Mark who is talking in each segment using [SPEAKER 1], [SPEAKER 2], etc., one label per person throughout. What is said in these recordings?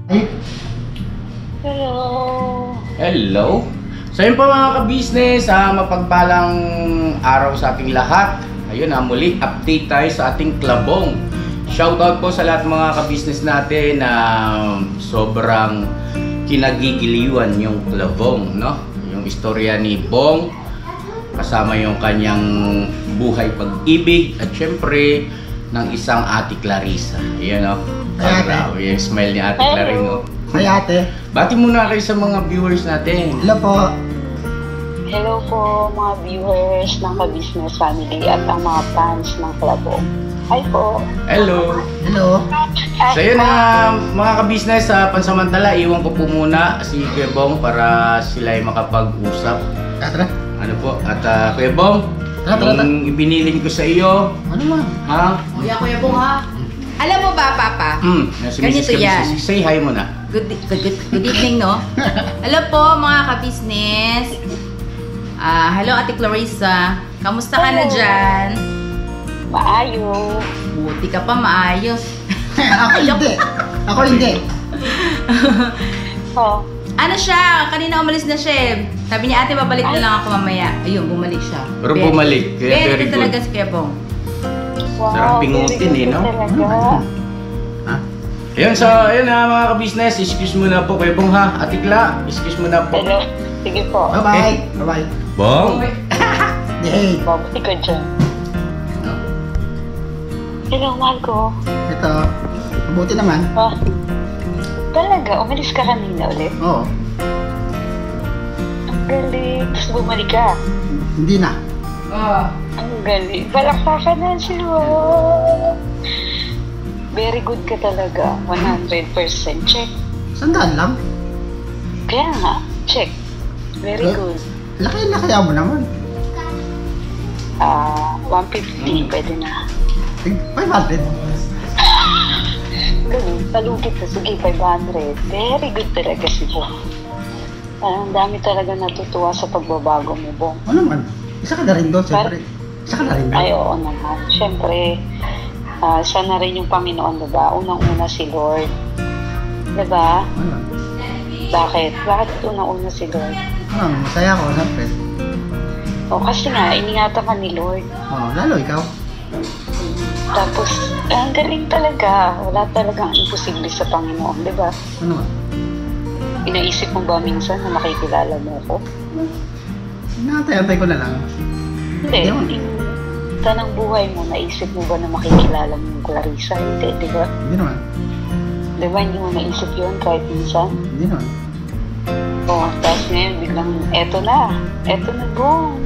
[SPEAKER 1] Ay.
[SPEAKER 2] Hello.
[SPEAKER 3] Hello. So yun po mga ka-business, mapagpalang araw sa ating lahat. Ayun muli update tayo sa ating klabong. Shoutout po sa lahat mga ka-business natin na sobrang kinagigiliwan yung klabong, no? Yung istorya ni Bong, kasama yung kanyang buhay pag-ibig at syempre ng isang Ate Clarissa. Ayan o. Yung smile ni Ate Clarissa, no?
[SPEAKER 1] Hi ate.
[SPEAKER 3] Bati muna kayo sa mga viewers natin.
[SPEAKER 1] Hello po.
[SPEAKER 2] Hello po mga viewers ng Ka-Business Family at ang mga fans ng Klabong. Hi po.
[SPEAKER 3] Hello.
[SPEAKER 1] Hello.
[SPEAKER 3] So yun mga ka-business, pansamantala iwan ko po muna si Kuya Bong para sila ay makapag-usap.
[SPEAKER 1] Tara.
[SPEAKER 3] Ano po? At Kuya Bong, yung ibinilin ko sa iyo.
[SPEAKER 1] Ano man?
[SPEAKER 3] Ha?
[SPEAKER 4] Kuya Bong ha? Alam mo ba, Papa? Ganito yan.
[SPEAKER 3] Say hi muna.
[SPEAKER 4] Good evening, no? Hello po, mga ka-business. Hello, Ate Clarissa. Kamusta ka na dyan?
[SPEAKER 2] Maayos.
[SPEAKER 4] Buti ka pa, maayos.
[SPEAKER 1] Ako hindi. Ako hindi.
[SPEAKER 2] Oh.
[SPEAKER 4] Ano siya? Kanina umalis na siya eh. Sabi niya, ate, babalik na lang ako mamaya. Ayun, bumalik siya.
[SPEAKER 3] Pero bumalik. Kaya very good.
[SPEAKER 4] Talaga si Kuya Bong.
[SPEAKER 2] Wow,
[SPEAKER 3] sarap pingutin eh, no?
[SPEAKER 2] Talaga.
[SPEAKER 3] Ha? Ayun, so ayun mga ka-business, excuse muna po Kuya Bong ha. Ate Cla, excuse muna po.
[SPEAKER 2] Hello. Sige po.
[SPEAKER 1] Bye-bye. Bye-bye.
[SPEAKER 3] Bong!
[SPEAKER 1] Hey.
[SPEAKER 2] Mabuti ka dyan. Hello, mahal ko.
[SPEAKER 1] Ito. Mabuti naman.
[SPEAKER 2] Oh. Talaga, umalis ka kanina ulit?
[SPEAKER 1] Oo.
[SPEAKER 2] Ang galing. Tapos bumalik ka.
[SPEAKER 1] Hindi na.
[SPEAKER 2] Ang galing. Palakpakan na sila. Very good ka talaga. 100% check.
[SPEAKER 1] Sandaan lang.
[SPEAKER 2] Kaya nga, check. Very good.
[SPEAKER 1] Laki mo naman.
[SPEAKER 2] 150, pwede na.
[SPEAKER 1] 500.
[SPEAKER 2] Ganun, palugit na. Sige, 500. Very good talaga si Bong. Ang dami talaga natutuwa sa pagbabago mo, Bong.
[SPEAKER 1] Ano naman? Isa ka na rin doon, siyempre. Isa ka na rin doon.
[SPEAKER 2] Ay, oo naman. Siyempre, siya na rin yung Panginoon, diba? Unang-una si Lord. Diba?
[SPEAKER 1] Ano?
[SPEAKER 2] Bakit? Bakit unang-una si Lord?
[SPEAKER 1] Ano? Masaya ako, siyempre.
[SPEAKER 2] O, kasi nga, iningatan ka ni Lord.
[SPEAKER 1] Oo, lalo ikaw.
[SPEAKER 2] Tapos, ang galing talaga. Wala talagang imposible sa Panginoon, diba?
[SPEAKER 1] Ano ba?
[SPEAKER 2] Inaisip mo ba minsan na makikilala mo ko?
[SPEAKER 1] Nakatay-antay ko na lang.
[SPEAKER 2] Hindi. Yung tanang buhay mo, naisip mo ba na makikilala mo yung Clarissa? Hindi, di ba?
[SPEAKER 1] Hindi naman.
[SPEAKER 2] Di ba hindi mo naisip yun kahit minsan?
[SPEAKER 1] Hindi naman.
[SPEAKER 2] Oo, tapos ngayon biglang, eto na, Bong.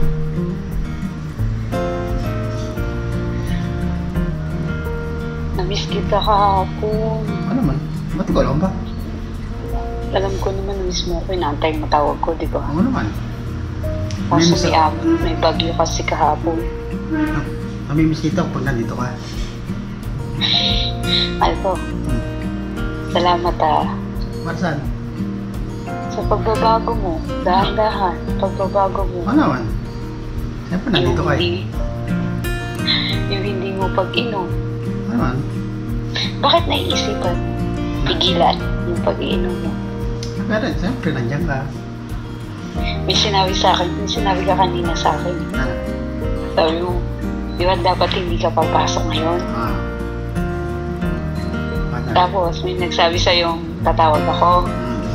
[SPEAKER 2] Namiss kita kahapon.
[SPEAKER 1] Ano man? Ba't ko alam ba?
[SPEAKER 2] Alam ko naman, namiss mo ako, inaantay mo tawag ko, di ba?
[SPEAKER 1] Ano naman?
[SPEAKER 2] Kaso si Amo, may bagyo kasi kahapon.
[SPEAKER 1] Mamimiss kita pag nandito ka.
[SPEAKER 2] Alpo, salamat
[SPEAKER 1] Para saan?
[SPEAKER 2] sa pagbabago mo, dahan-dahan, pagbabago mo.
[SPEAKER 1] Ano naman? Siyempre nandito ka eh.
[SPEAKER 2] Yung hindi mo pag-inom.
[SPEAKER 1] Ano naman?
[SPEAKER 2] Bakit naiisipan? Pigilan yung pag-iinom mo.
[SPEAKER 1] Pero siyempre nandiyan ka.
[SPEAKER 2] May sinabi ka kanina sa akin. Sabi mo, di ba dapat hindi ka papasok ngayon? Tapos may nagsabi sa'yo, tatawag ako.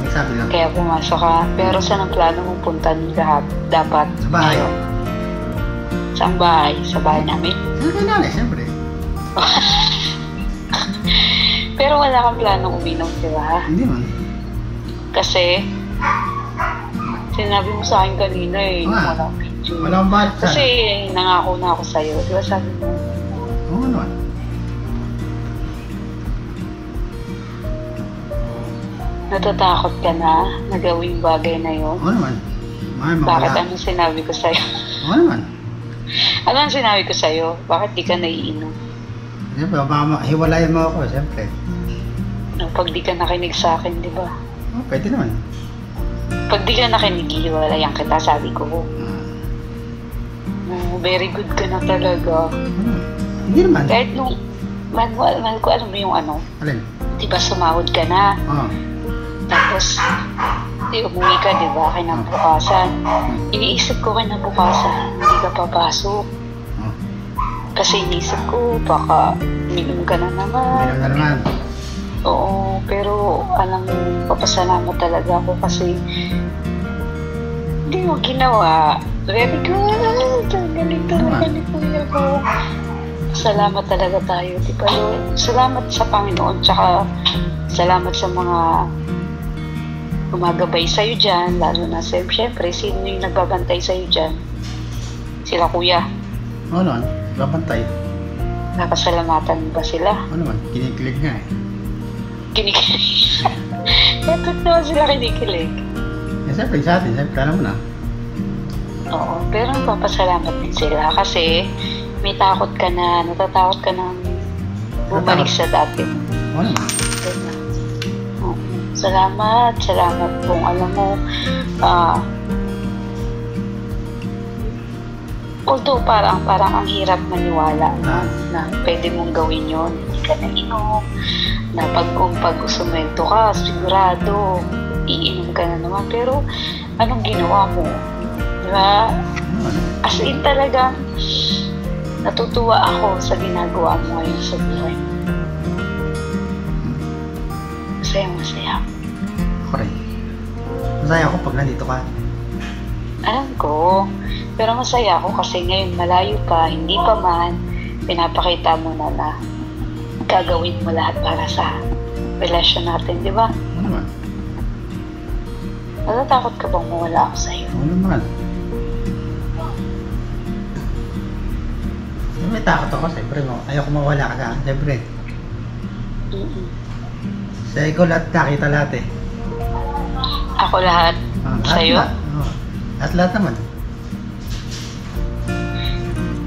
[SPEAKER 1] Nagsabi lang.
[SPEAKER 2] Kaya pumasok ka. Pero saan ang plano mong punta dapat?
[SPEAKER 1] Sa bahay.
[SPEAKER 2] Saan bahay? Sa bahay namin?
[SPEAKER 1] Sa kanila, siyempre.
[SPEAKER 2] Pero wala kang planong uminom, di ba?
[SPEAKER 1] Hindi man.
[SPEAKER 2] Kasi, sinabi mo sa akin kanina eh, wala akong picture.
[SPEAKER 1] Wala akong balat sa...
[SPEAKER 2] Kasi nangako na ako sa'yo. Di ba sabi mo?
[SPEAKER 1] Oo, ano naman.
[SPEAKER 2] Natatakot ka na na gawing bagay na yun?
[SPEAKER 1] Oo naman.
[SPEAKER 2] Bakit? Anong sinabi ko sa'yo?
[SPEAKER 1] Oo naman.
[SPEAKER 2] Ano ang sinabi ko sa'yo? Bakit di ka naiinom?
[SPEAKER 1] Siyempre, hiwalayan mo ako, siyempre.
[SPEAKER 2] Pag di ka nakinig sa akin, di ba?
[SPEAKER 1] Oo, pwede naman.
[SPEAKER 2] Pag di ka nakinig, hiwalayan kita, sabi ko. Very good ka na talaga.
[SPEAKER 1] Hindi naman.
[SPEAKER 2] Kahit nung, mahal ko, alam mo yung ano?
[SPEAKER 1] Alin?
[SPEAKER 2] Di ba sumahod ka na?
[SPEAKER 1] Oo.
[SPEAKER 2] Tapos, umuwi ka, di ba? Kinabukasan. Iniisip ko kinabukasan, hindi ka papasok. Kasi iniisip ko, baka minum ka na naman.
[SPEAKER 1] Minum na naman.
[SPEAKER 2] Oo, pero alam mo, papasalamat talaga ako kasi hindi mo ginawa. Very good. Galing talaga ni Kuya ko. Salamat talaga tayo, di ba, Lord? Salamat sa Panginoon, tsaka salamat sa mga gumagabay sa'yo dyan, lalo na siyempre, sino yung nagbabantay sa'yo dyan? Sila Kuya.
[SPEAKER 1] Oo naman, babantay.
[SPEAKER 2] Nakasalamatan ba sila?
[SPEAKER 1] Oo naman, kinikilig nga eh.
[SPEAKER 2] Kinikilig. Bakit naman sila kinikilig?
[SPEAKER 1] Eh, siyempre sa atin, siyempre alam mo na.
[SPEAKER 2] Oo, pero nagpapasalamat din sila kasi may takot ka na, natatakot ka na bumalik sa dati.
[SPEAKER 1] Oo naman.
[SPEAKER 2] Oo. Salamat kung alam mo, although parang ang hirap maniwala na pwede mong gawin yon, hindi ka na inom, na pag sumento ka, sigurado, iinom ka na naman, pero anong ginawa mo? Diba? As in talagang natutuwa ako sa ginagawa mo ngayon sa buhay. Masaya.
[SPEAKER 1] Ako rin. Masaya ako pag nandito ka.
[SPEAKER 2] Alam ko, pero masaya ako kasi ngayon malayo pa, hindi pa man, pinapakita mo na gagawin mo lahat para sa relasyon natin, di ba?
[SPEAKER 1] Oo naman.
[SPEAKER 2] Natatakot ka bang mawala ako sa'yo?
[SPEAKER 1] Oo naman. May takot ako, siyempre mo. Ayoko mawala ka ka, siyempre. Sa ikaw lahat, nakita lahat eh.
[SPEAKER 2] Ako lahat? Sa'yo?
[SPEAKER 1] Lahat naman.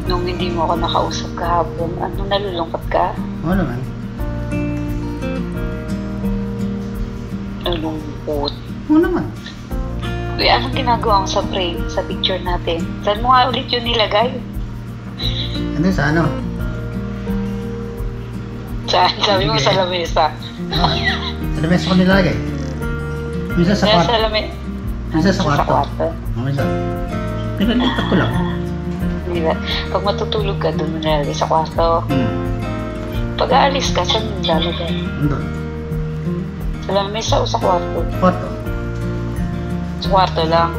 [SPEAKER 2] Nung hindi mo ako nakausap kahapon, nalulungkot ka?
[SPEAKER 1] Oo naman.
[SPEAKER 2] Nalulungkot?
[SPEAKER 1] Oo naman.
[SPEAKER 2] Uy, anong ginagawa mo sa frame, sa picture natin? Saan mo nga ulit yun nilagay?
[SPEAKER 1] Ano sa ano?
[SPEAKER 2] Saan? Sabi mo sa lamesa.
[SPEAKER 1] Sa lamesa ko nilagay. Minsan sa kwarto. Minsan sa kwarto. Minsan. Pinalipat ko lang.
[SPEAKER 2] Diba? Pag matutulog ka, doon mo nilagay sa kwarto. Pag aalis ka, saan mo nilagay?
[SPEAKER 1] Doon.
[SPEAKER 2] Sa lamesa o sa kwarto?
[SPEAKER 1] Kwarto.
[SPEAKER 2] Sa kwarto lang?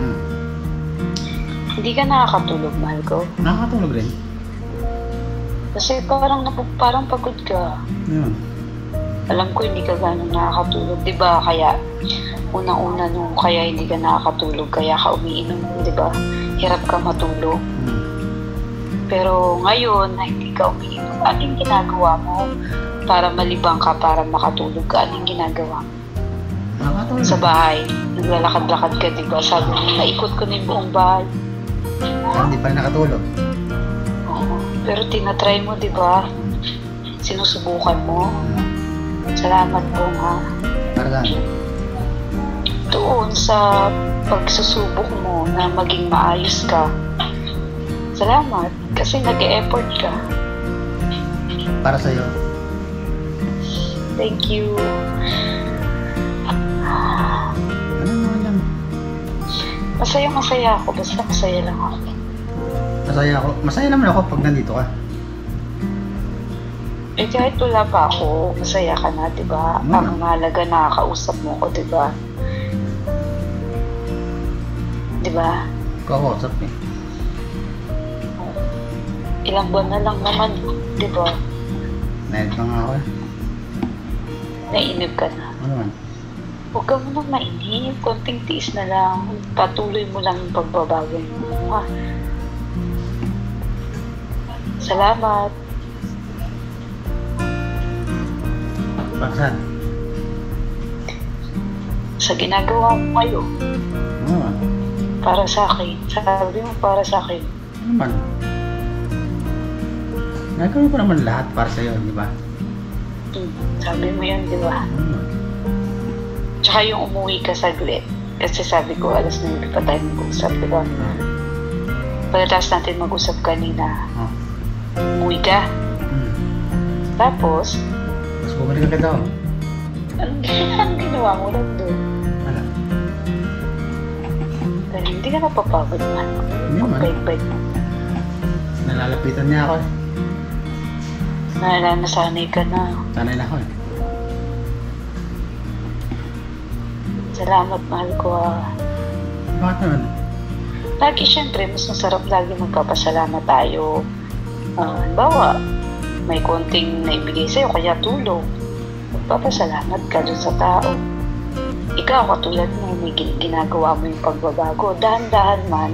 [SPEAKER 2] Hindi ka nakakatulog, mahal ko?
[SPEAKER 1] Nakakatulog rin.
[SPEAKER 2] Kasi parang pagod ka.
[SPEAKER 1] Yun.
[SPEAKER 2] Alam ko hindi ka gano'ng nakakatulog, di ba? Kaya, unang-una nung kaya hindi ka nakakatulog, kaya ka umiinom, di ba? Hirap ka matulog. Pero ngayon, na hindi ka umiinom, anong ginagawa mo para malibang ka, para makatulog ka? Anong ginagawa mo?
[SPEAKER 1] Nakakatulog.
[SPEAKER 2] Sa bahay, naglalakad-lakad ka, di ba? Sabi mo, naikot ko na yung buong bahay.
[SPEAKER 1] Hindi pa rin nakatulog.
[SPEAKER 2] Pero tinatry mo, di ba? Sinusubukan mo. Salamat po, ha?
[SPEAKER 1] Para saan?
[SPEAKER 2] Doon sa pagsusubok mo na maging maayos ka. Salamat, kasi nag-e-effort ka.
[SPEAKER 1] Para sa'yo.
[SPEAKER 2] Thank you.
[SPEAKER 1] Ano naman yan?
[SPEAKER 2] Masaya ako, basta masaya lang ako.
[SPEAKER 1] Masaya ako. Masaya naman ako pag nandito ka.
[SPEAKER 2] Eh kahit wala pa ako, masaya ka na, di ba? Ang mahalaga, nakakausap mo ko, di ba? Di ba?
[SPEAKER 1] Kakausap eh.
[SPEAKER 2] Ilang buwan na lang naman, di ba?
[SPEAKER 1] Nainip na nga ako eh.
[SPEAKER 2] Nainip ka na.
[SPEAKER 1] Ano naman?
[SPEAKER 2] Huwag ka mo nang mainip. Konting tiis na lang. Patuloy mo lang yung pagbabago mo. Salamat.
[SPEAKER 1] Para saan?
[SPEAKER 2] Sa ginagawa mo ngayon.
[SPEAKER 1] Ano naman?
[SPEAKER 2] Para sa akin. Sabi mo para sa akin.
[SPEAKER 1] Ano naman? Nagkaroon ko naman lahat para sa'yo, di ba?
[SPEAKER 2] Sabi mo yun, di ba? Tsaka yung umuwi ka saglit. Kasi sabi ko, alas 9 pa tayo mag-usap, di ba? Pagkatapos natin mag-usap kanina, umuwi ka. Tapos
[SPEAKER 1] bumalik agad ako.
[SPEAKER 2] Anong ginawa mo lang doon?
[SPEAKER 1] Wala.
[SPEAKER 2] Pero hindi ka napapagod man.
[SPEAKER 1] Hindi man.
[SPEAKER 2] Bait-bait mo.
[SPEAKER 1] Nalalapitan niya ako eh.
[SPEAKER 2] Nasanay ka na.
[SPEAKER 1] Sanay na ako eh.
[SPEAKER 2] Salamat, mahal ko
[SPEAKER 1] Bakit naman?
[SPEAKER 2] Lagi, syempre, mas masarap lagi magpapasalamat tayo. Halimbawa, may konting naibigay sa'yo, kaya tulong. Magpapasalamat ka dun sa tao. Ikaw, katulad mo, may ginagawa mo yung pagbabago. Dahan-dahan man.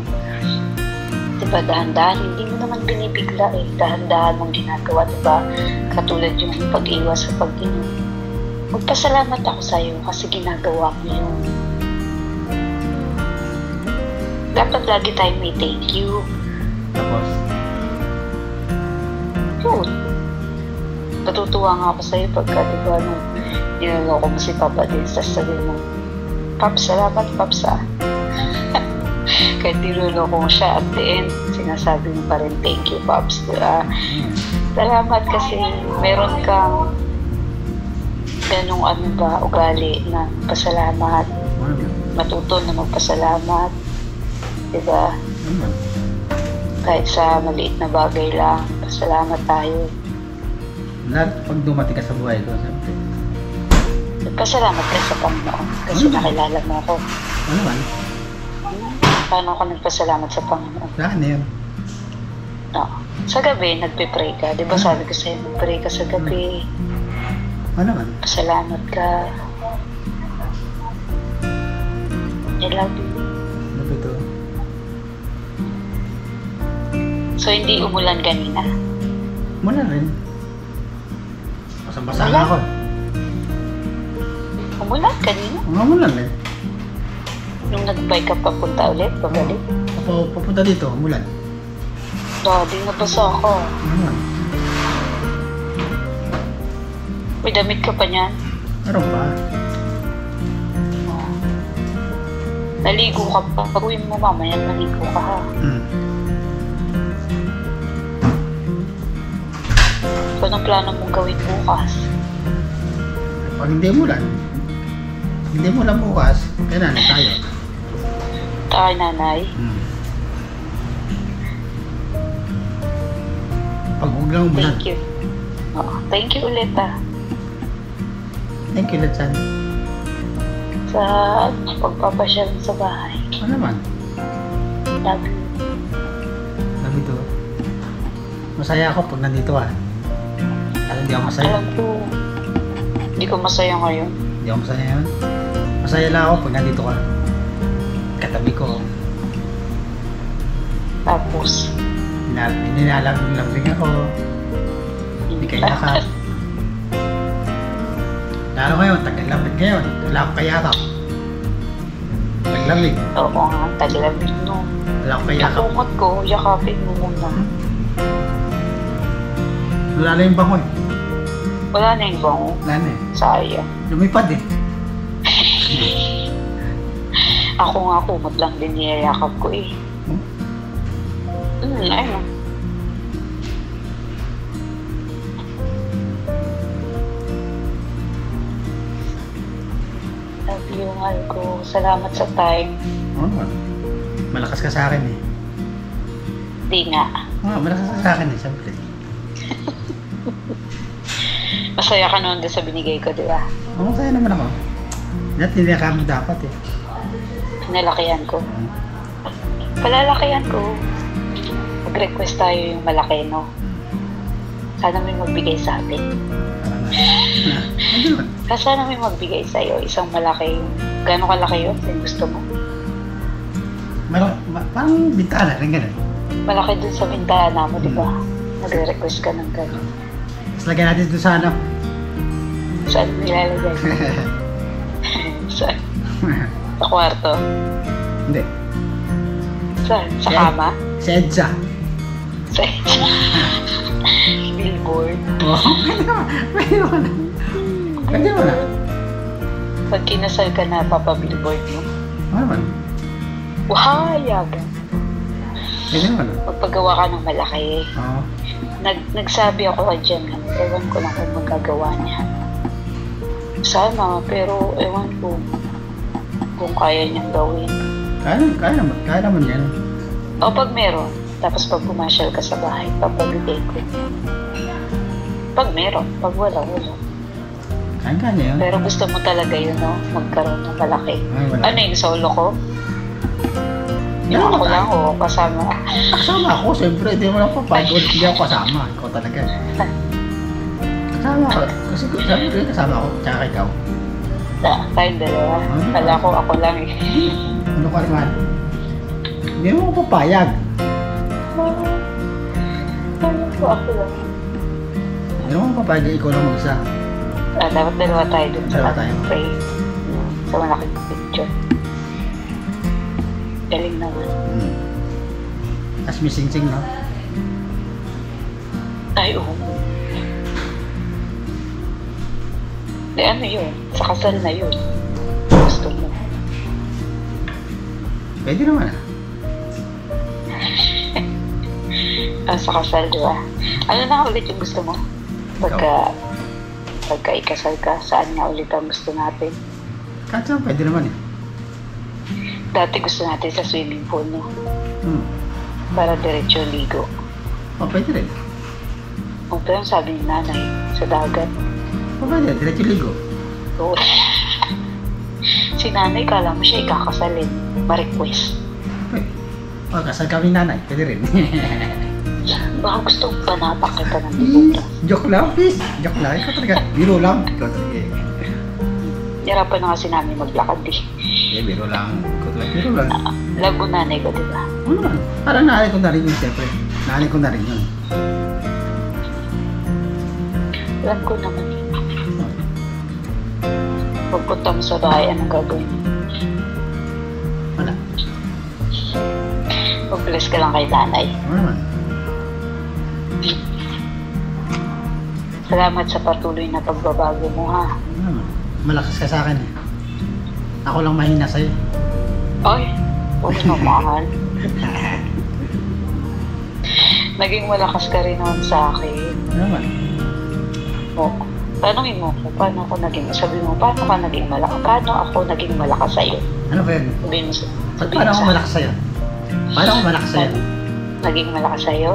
[SPEAKER 2] Diba, dahan-dahan, hindi mo naman binibigla eh. Dahan-dahan mong ginagawa, diba? Katulad yung pag-iwas sa pag-inom. Magpasalamat ako sa'yo kasi ginagawa mo yun. Dapat lagi tayo may thank you.
[SPEAKER 1] Tapos?
[SPEAKER 2] Yun. Natutuwa nga ako sa'yo pagka, diba, nung niloloko mo si Papa din, sasabihin mo, Paps, salamat, Paps, ah. Kahit niloloko mo siya at the end, sinasabi mo pa rin, thank you, Paps, diba? Salamat kasi meron kang ganong ugali na pasalamat. Matuto na magpasalamat. Diba? Kahit sa maliit na bagay lang, pasalamat tayo.
[SPEAKER 1] Lahat pag dumating ka sa buhay ko, siyempre.
[SPEAKER 2] Pasalamat ka sa Panginoon kasi nakilala mo ako.
[SPEAKER 1] Ano man?
[SPEAKER 2] Paano ako nagpasalamat sa Panginoon?
[SPEAKER 1] Saan na yun?
[SPEAKER 2] No. Sa gabi, nagpe-pray ka. Diba sabi ko sa'yo, nag-pray ka sa gabi.
[SPEAKER 1] Ano man?
[SPEAKER 2] Pasalamat ka. I love you.
[SPEAKER 1] Ano ba ito?
[SPEAKER 2] So, hindi umulan kanina?
[SPEAKER 1] Muna rin. Basang-basa
[SPEAKER 2] Wala.
[SPEAKER 1] ako.
[SPEAKER 2] Umulan kanina?
[SPEAKER 1] Muna rin.
[SPEAKER 2] Nung nag-bike ka papunta ulit, pabalik?
[SPEAKER 1] Ako pupunta dito, mulan.
[SPEAKER 2] Daddy, nabasa ako.
[SPEAKER 1] Ano man?
[SPEAKER 2] May damit ka pa niyan?
[SPEAKER 1] Meron pa.
[SPEAKER 2] Naligo ka pa. Pag-uwi mo mamaya, naligo ka ha. Anong plano mong gawin bukas?
[SPEAKER 1] Pag hindi mulan bukas, kaya nanay tayo.
[SPEAKER 2] Tayo, nanay.
[SPEAKER 1] Pag huwag lang umulan.
[SPEAKER 2] Thank you. Thank you ulit
[SPEAKER 1] Thank you, Letsan.
[SPEAKER 2] sa pagpapasyal sa bahay.
[SPEAKER 1] Ano naman?
[SPEAKER 2] Love you.
[SPEAKER 1] Nandito. Masaya ako pag nandito Alam, hindi ako masaya.
[SPEAKER 2] Alam ko, hindi ko masaya ngayon.
[SPEAKER 1] Hindi ako masaya yun. Masaya lang ako pag nandito ka. Katabi ko.
[SPEAKER 2] Tapos,
[SPEAKER 1] Ninalambing ako. Hindi kaya ka. Lalo ngayon, tagal-lamig ngayon. Wala akong kayakap. Taglamig.
[SPEAKER 2] Oo nga, taglamig no.
[SPEAKER 1] Wala akong kayakap.
[SPEAKER 2] Nakumot ko, yakapin mo muna.
[SPEAKER 1] Wala na yung bangon.
[SPEAKER 2] Wala na yung bango.
[SPEAKER 1] Wala na eh.
[SPEAKER 2] Sayang.
[SPEAKER 1] Lumipad eh.
[SPEAKER 2] Ako nga kumot lang din niyayakap ko eh. Ayun. Love you, mahal ko. Salamat sa time.
[SPEAKER 1] Oo naman. Malakas ka sa akin eh.
[SPEAKER 2] Di nga.
[SPEAKER 1] Malakas ka sa akin eh, siyempre.
[SPEAKER 2] Masaya ka noon din sa binigay ko, di ba?
[SPEAKER 1] Masaya naman ako. Dati hindi kami dapat eh.
[SPEAKER 2] Pinalakihan ko. Palalakihan ko. Mag-request tayo yung malaki, no? Sana may magbigay sa atin. Sana may magbigay sa'yo. Isang malaki. Gano'ng kalaki yun? Yung gusto mo?
[SPEAKER 1] Parang bintana rin gano'n.
[SPEAKER 2] Malaki dun sa bintana mo, di ba? Nagre-request ka ng gano'n.
[SPEAKER 1] Tapos lagyan natin ito sa ano?
[SPEAKER 2] Saan mo ilalagay? Saan? Sa kwarto?
[SPEAKER 1] Hindi.
[SPEAKER 2] Saan? Sa kama?
[SPEAKER 1] Sa EDSA.
[SPEAKER 2] Sa billboard?
[SPEAKER 1] Oo, pwede mo na. Pwede mo na.
[SPEAKER 2] Pag kinasal ka na, papa-billboard mo?
[SPEAKER 1] Ano naman?
[SPEAKER 2] Wahayagan.
[SPEAKER 1] Pwede mo na.
[SPEAKER 2] Magpagawa ka ng malaki.
[SPEAKER 1] Oo.
[SPEAKER 2] Nagsabi ako ka dyan. Ewan ko lang kung magagawa niya. Sana, pero ewan ko kung kaya niyang gawin.
[SPEAKER 1] Kaya naman yan.
[SPEAKER 2] O pag meron, tapos pag pumasyal ka sa bahay, papabigay ko. Pag meron, pag wala.
[SPEAKER 1] Kaya yun.
[SPEAKER 2] Pero gusto mo talaga yun, no? Magkaroon ng malaki.
[SPEAKER 1] Ay, wala.
[SPEAKER 2] Ano yung solo ko? Yung
[SPEAKER 1] Wala
[SPEAKER 2] ako
[SPEAKER 1] tayo.
[SPEAKER 2] lang o kasama?
[SPEAKER 1] Kasama ako, siyempre. Hindi mo lang papagod. Hindi ako kasama. Ikaw talaga. Kasama ako. Kasi sabi ko kasama ako. Tsaka ikaw.
[SPEAKER 2] Tayong dalawa. Kala ko ako lang eh.
[SPEAKER 1] Ano ka naman? Hindi mo ako papayag.
[SPEAKER 2] Kala ko ako lang.
[SPEAKER 1] Hindi mo ako papayag. Ikaw lang mag-isa.
[SPEAKER 2] Dapat dalawa tayo dun sa
[SPEAKER 1] Dalawa tayo.
[SPEAKER 2] pray. Sa malaking picture. Galing naman.
[SPEAKER 1] Tapos may sing-sing, no?
[SPEAKER 2] Ay, oo. Di ano yun? Sa kasal na yun. Gusto mo.
[SPEAKER 1] Pwede naman
[SPEAKER 2] Sa kasal, di ba? Ano na ulit yung gusto mo? Pagka ikasal ka, saan nga ulit ang gusto natin?
[SPEAKER 1] Kahit saan, pwede naman eh.
[SPEAKER 2] Dati gusto natin sa swimming pool, no? Para diretso ligo.
[SPEAKER 1] Pwede rin.
[SPEAKER 2] Pero sabi ni nanay, sa dagat.
[SPEAKER 1] Pwede, diretso ligo.
[SPEAKER 2] Oo. Si nanay, kala mo siya ikakasalin. Ma-request.
[SPEAKER 1] Kasal kami nanay, pwede rin.
[SPEAKER 2] Baka gusto kong panapak kita ng libutas.
[SPEAKER 1] Joke lang, please. Joke lang. Ikaw talaga. Biro lang. Ikaw talaga eh.
[SPEAKER 2] Hirapan na kasi namin maglakad eh.
[SPEAKER 1] Biro lang. Ikaw talaga. Biro lang.
[SPEAKER 2] Labo nanay ko, di ba?
[SPEAKER 1] Ano naman? Parang naalay ko na rin yun, siyempre. Naalay ko na rin yun.
[SPEAKER 2] Alam ko naman eh. Pagpunta mo sa bahay, anong gagawin?
[SPEAKER 1] Wala.
[SPEAKER 2] Mag-bless ka lang kay nanay.
[SPEAKER 1] Ano naman?
[SPEAKER 2] Salamat sa patuloy na pagbabago mo, ha?
[SPEAKER 1] Ano naman? Malakas ka sa akin eh. Ako lang mahina sa'yo.
[SPEAKER 2] Ay, huwag na mahal. Naging malakas ka rin naman sa akin.
[SPEAKER 1] Ano naman?
[SPEAKER 2] Tanungin mo ko, paano ako naging, sabi mo, paano ka naging malakas? Paano ako naging malakas sa'yo?
[SPEAKER 1] Ano ba yun?
[SPEAKER 2] Sabihin mo
[SPEAKER 1] Paano ako malakas sa'yo? Paano ako malakas sa'yo?
[SPEAKER 2] Naging malakas sa'yo?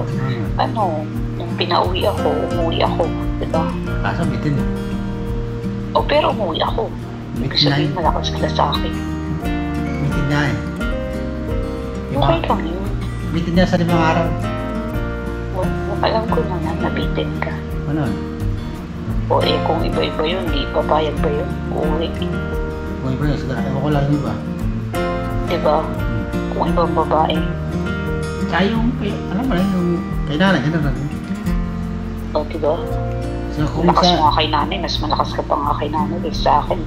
[SPEAKER 2] Ano, nung pinauwi ako, umuwi ako, diba?
[SPEAKER 1] Kaso bitin eh.
[SPEAKER 2] Pero umuwi ako. Ibig sabihin, malakas ka sa akin.
[SPEAKER 1] Bitin na eh.
[SPEAKER 2] Okay lang yun.
[SPEAKER 1] Bitin na sa 5 araw.
[SPEAKER 2] Alam ko na nabitin ka.
[SPEAKER 1] Ano?
[SPEAKER 2] Kung iba-iba yun, di papayag ba yun? Uuwi.
[SPEAKER 1] Kung iba yun, sigara. Ewan ko lang yun ba?
[SPEAKER 2] Diba? Kung ibang babae.
[SPEAKER 1] Tsaka yung, alam mo lang yung kay nanay, gano'n na.
[SPEAKER 2] Diba?
[SPEAKER 1] So, kung
[SPEAKER 2] Malakas mo
[SPEAKER 1] sa,
[SPEAKER 2] nga kay nanay, mas malakas ka pa nga kay nanay kaysa sa akin.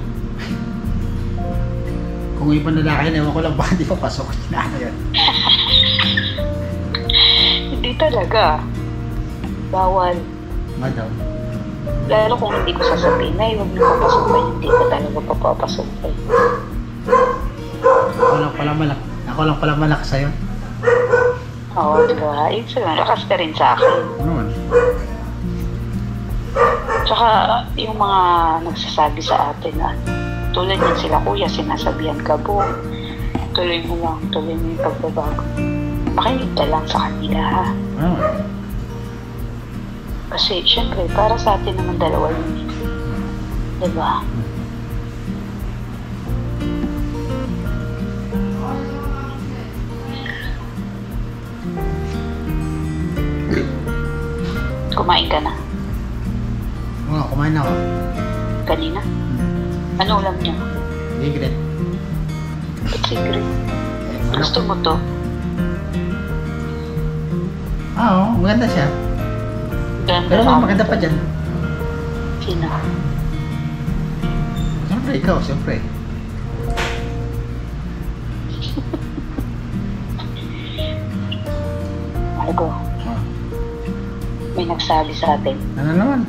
[SPEAKER 1] kung ibang lalaki, ewan ko lang ba, di pa pasok yung nanay yun.
[SPEAKER 2] Hindi talaga. Bawal.
[SPEAKER 1] Madam.
[SPEAKER 2] Lalo kung hindi ko sasabihin na, huwag niyo papasukin, hindi ko talaga papapasukin.
[SPEAKER 1] Ako lang pala malakas sa'yo.
[SPEAKER 2] Oo, diba? Ibig sabihin, lakas ka rin sa akin.
[SPEAKER 1] Ano man?
[SPEAKER 2] Tsaka, yung mga nagsasabi sa atin na tulad yan sila kuya, sinasabihan ka po. Tuloy mo lang, tuloy mo yung pagbabago. Makinig ka lang sa kanila, ha?
[SPEAKER 1] Ano man?
[SPEAKER 2] Kasi, syempre, para sa atin naman dalawa yun. Diba? Kumain ka na?
[SPEAKER 1] Oo, kumain na ako.
[SPEAKER 2] Kanina? Ano ulam niya?
[SPEAKER 1] Secret.
[SPEAKER 2] Ba't secret? Gusto mo to?
[SPEAKER 1] Oo, maganda siya.
[SPEAKER 2] Ganda
[SPEAKER 1] Pero
[SPEAKER 2] ka.
[SPEAKER 1] maganda pa dyan.
[SPEAKER 2] Sino?
[SPEAKER 1] Siyempre, ikaw, siyempre.
[SPEAKER 2] Margo, may nagsabi sa atin.
[SPEAKER 1] Ano naman?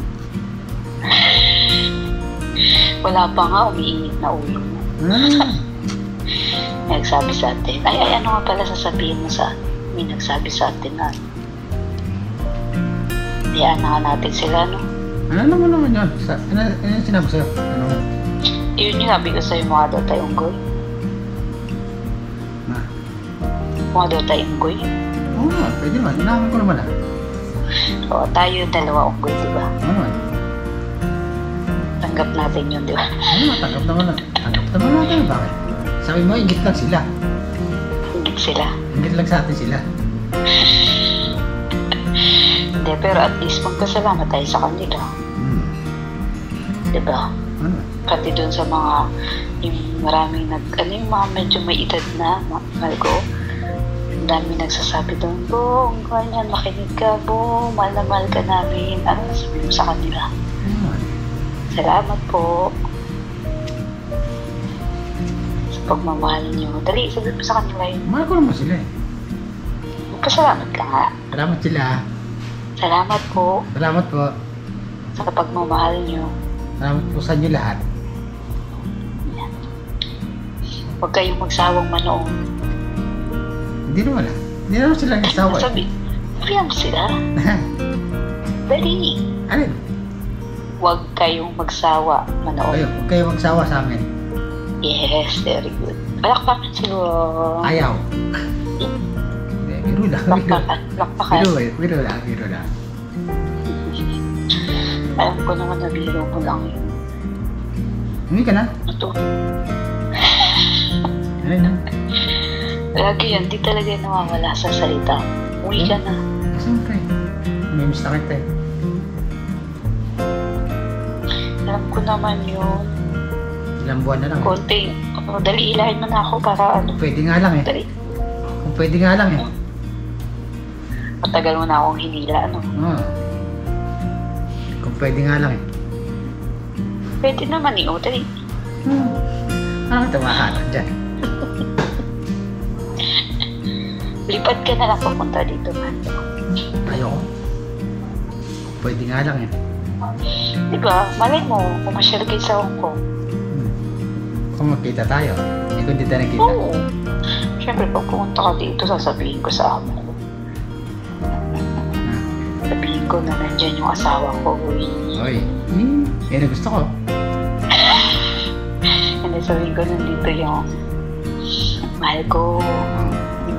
[SPEAKER 2] Wala pa nga, umiinit na ulo.
[SPEAKER 1] Ano naman?
[SPEAKER 2] May nagsabi sa atin. Ay, ano nga pala sasabihin mo sa atin? May nagsabi sa atin na hayaan na natin sila, no?
[SPEAKER 1] Ano naman yun? Ano yung sinabi sa'yo? Ano naman?
[SPEAKER 2] Yun yung sabi ko sa'yo, mukha daw tayong unggoy.
[SPEAKER 1] Na.
[SPEAKER 2] Mukha daw tayong unggoy.
[SPEAKER 1] Oo naman, pwede naman. Inamin ko naman ah.
[SPEAKER 2] Oo, tayo dalawa unggoy, di ba?
[SPEAKER 1] Oo naman.
[SPEAKER 2] Tanggap natin yun, di ba?
[SPEAKER 1] Oo naman, tanggap naman natin. Bakit? Sabi mo, ingit lang sila.
[SPEAKER 2] Ingit sila.
[SPEAKER 1] Ingit lang sa atin sila.
[SPEAKER 2] Hindi, pero at least magpasalamat tayo sa kanila. Di ba? Pati doon sa mga, yung maraming yung mga medyo may edad na, mahal ko. Ang dami nagsasabi doon, Bong, ganyan, makinig ka, Bong, mahal na mahal ka namin. Ano sabi mo sa kanila? Salamat po. Sa pagmamahal niyo. Dali, sabi mo sa kanila yun.
[SPEAKER 1] Mahal ko naman sila eh.
[SPEAKER 2] Magpasalamat ka nga.
[SPEAKER 1] Salamat sila.
[SPEAKER 2] Salamat po
[SPEAKER 1] Salamat po.
[SPEAKER 2] sa pagmamahal niyo.
[SPEAKER 1] Salamat po sa inyo lahat.
[SPEAKER 2] Huwag kayong magsawang manood.
[SPEAKER 1] Hindi naman ah. Hindi naman sila nagsawa eh.
[SPEAKER 2] Sabi, sabihan mo sila. Dali.
[SPEAKER 1] Alin?
[SPEAKER 2] Huwag kayong magsawa manood.
[SPEAKER 1] Huwag kayo magsawa sa amin.
[SPEAKER 2] Yes, very good. Palakpakan sila.
[SPEAKER 1] Ayaw. Hindi, biro lang.
[SPEAKER 2] Palakpakan.
[SPEAKER 1] Biro lang.
[SPEAKER 2] Alam ko naman na biro ko lang yun.
[SPEAKER 1] Hindi ka na.
[SPEAKER 2] Ito.
[SPEAKER 1] Ayun na.
[SPEAKER 2] Lagi yan, di talaga nawawala sa salita. Uwi ka na.
[SPEAKER 1] Siyempre. May miss na kita eh.
[SPEAKER 2] Alam ko naman yun.
[SPEAKER 1] Ilang buwan na lang eh.
[SPEAKER 2] Konting, dali ilahin mo na ako para ano.
[SPEAKER 1] Pwede nga lang eh.
[SPEAKER 2] Dali.
[SPEAKER 1] Kung pwede nga lang eh.
[SPEAKER 2] Matagal mo na akong hinila, ano.
[SPEAKER 1] Oo. Kung pwede nga lang eh.
[SPEAKER 2] Pwede naman eh, dali.
[SPEAKER 1] Ano ka tamahalan dyan?
[SPEAKER 2] Lipad ka na lang papunta dito, man.
[SPEAKER 1] Ayoko. Pwede nga lang eh.
[SPEAKER 2] Diba, malay mo, pumasyal kayo sa Hong Kong.
[SPEAKER 1] Kung magkita tayo, hindi ko dito nakita.
[SPEAKER 2] Oo. Siyempre, pag pumunta ka dito, sasabihin ko sa amo ko. Sabihin ko na nandyan yung asawa ko.
[SPEAKER 1] Oy, yan ang gusto ko.
[SPEAKER 2] Hindi, sabihin ko nandito yung mahal ko.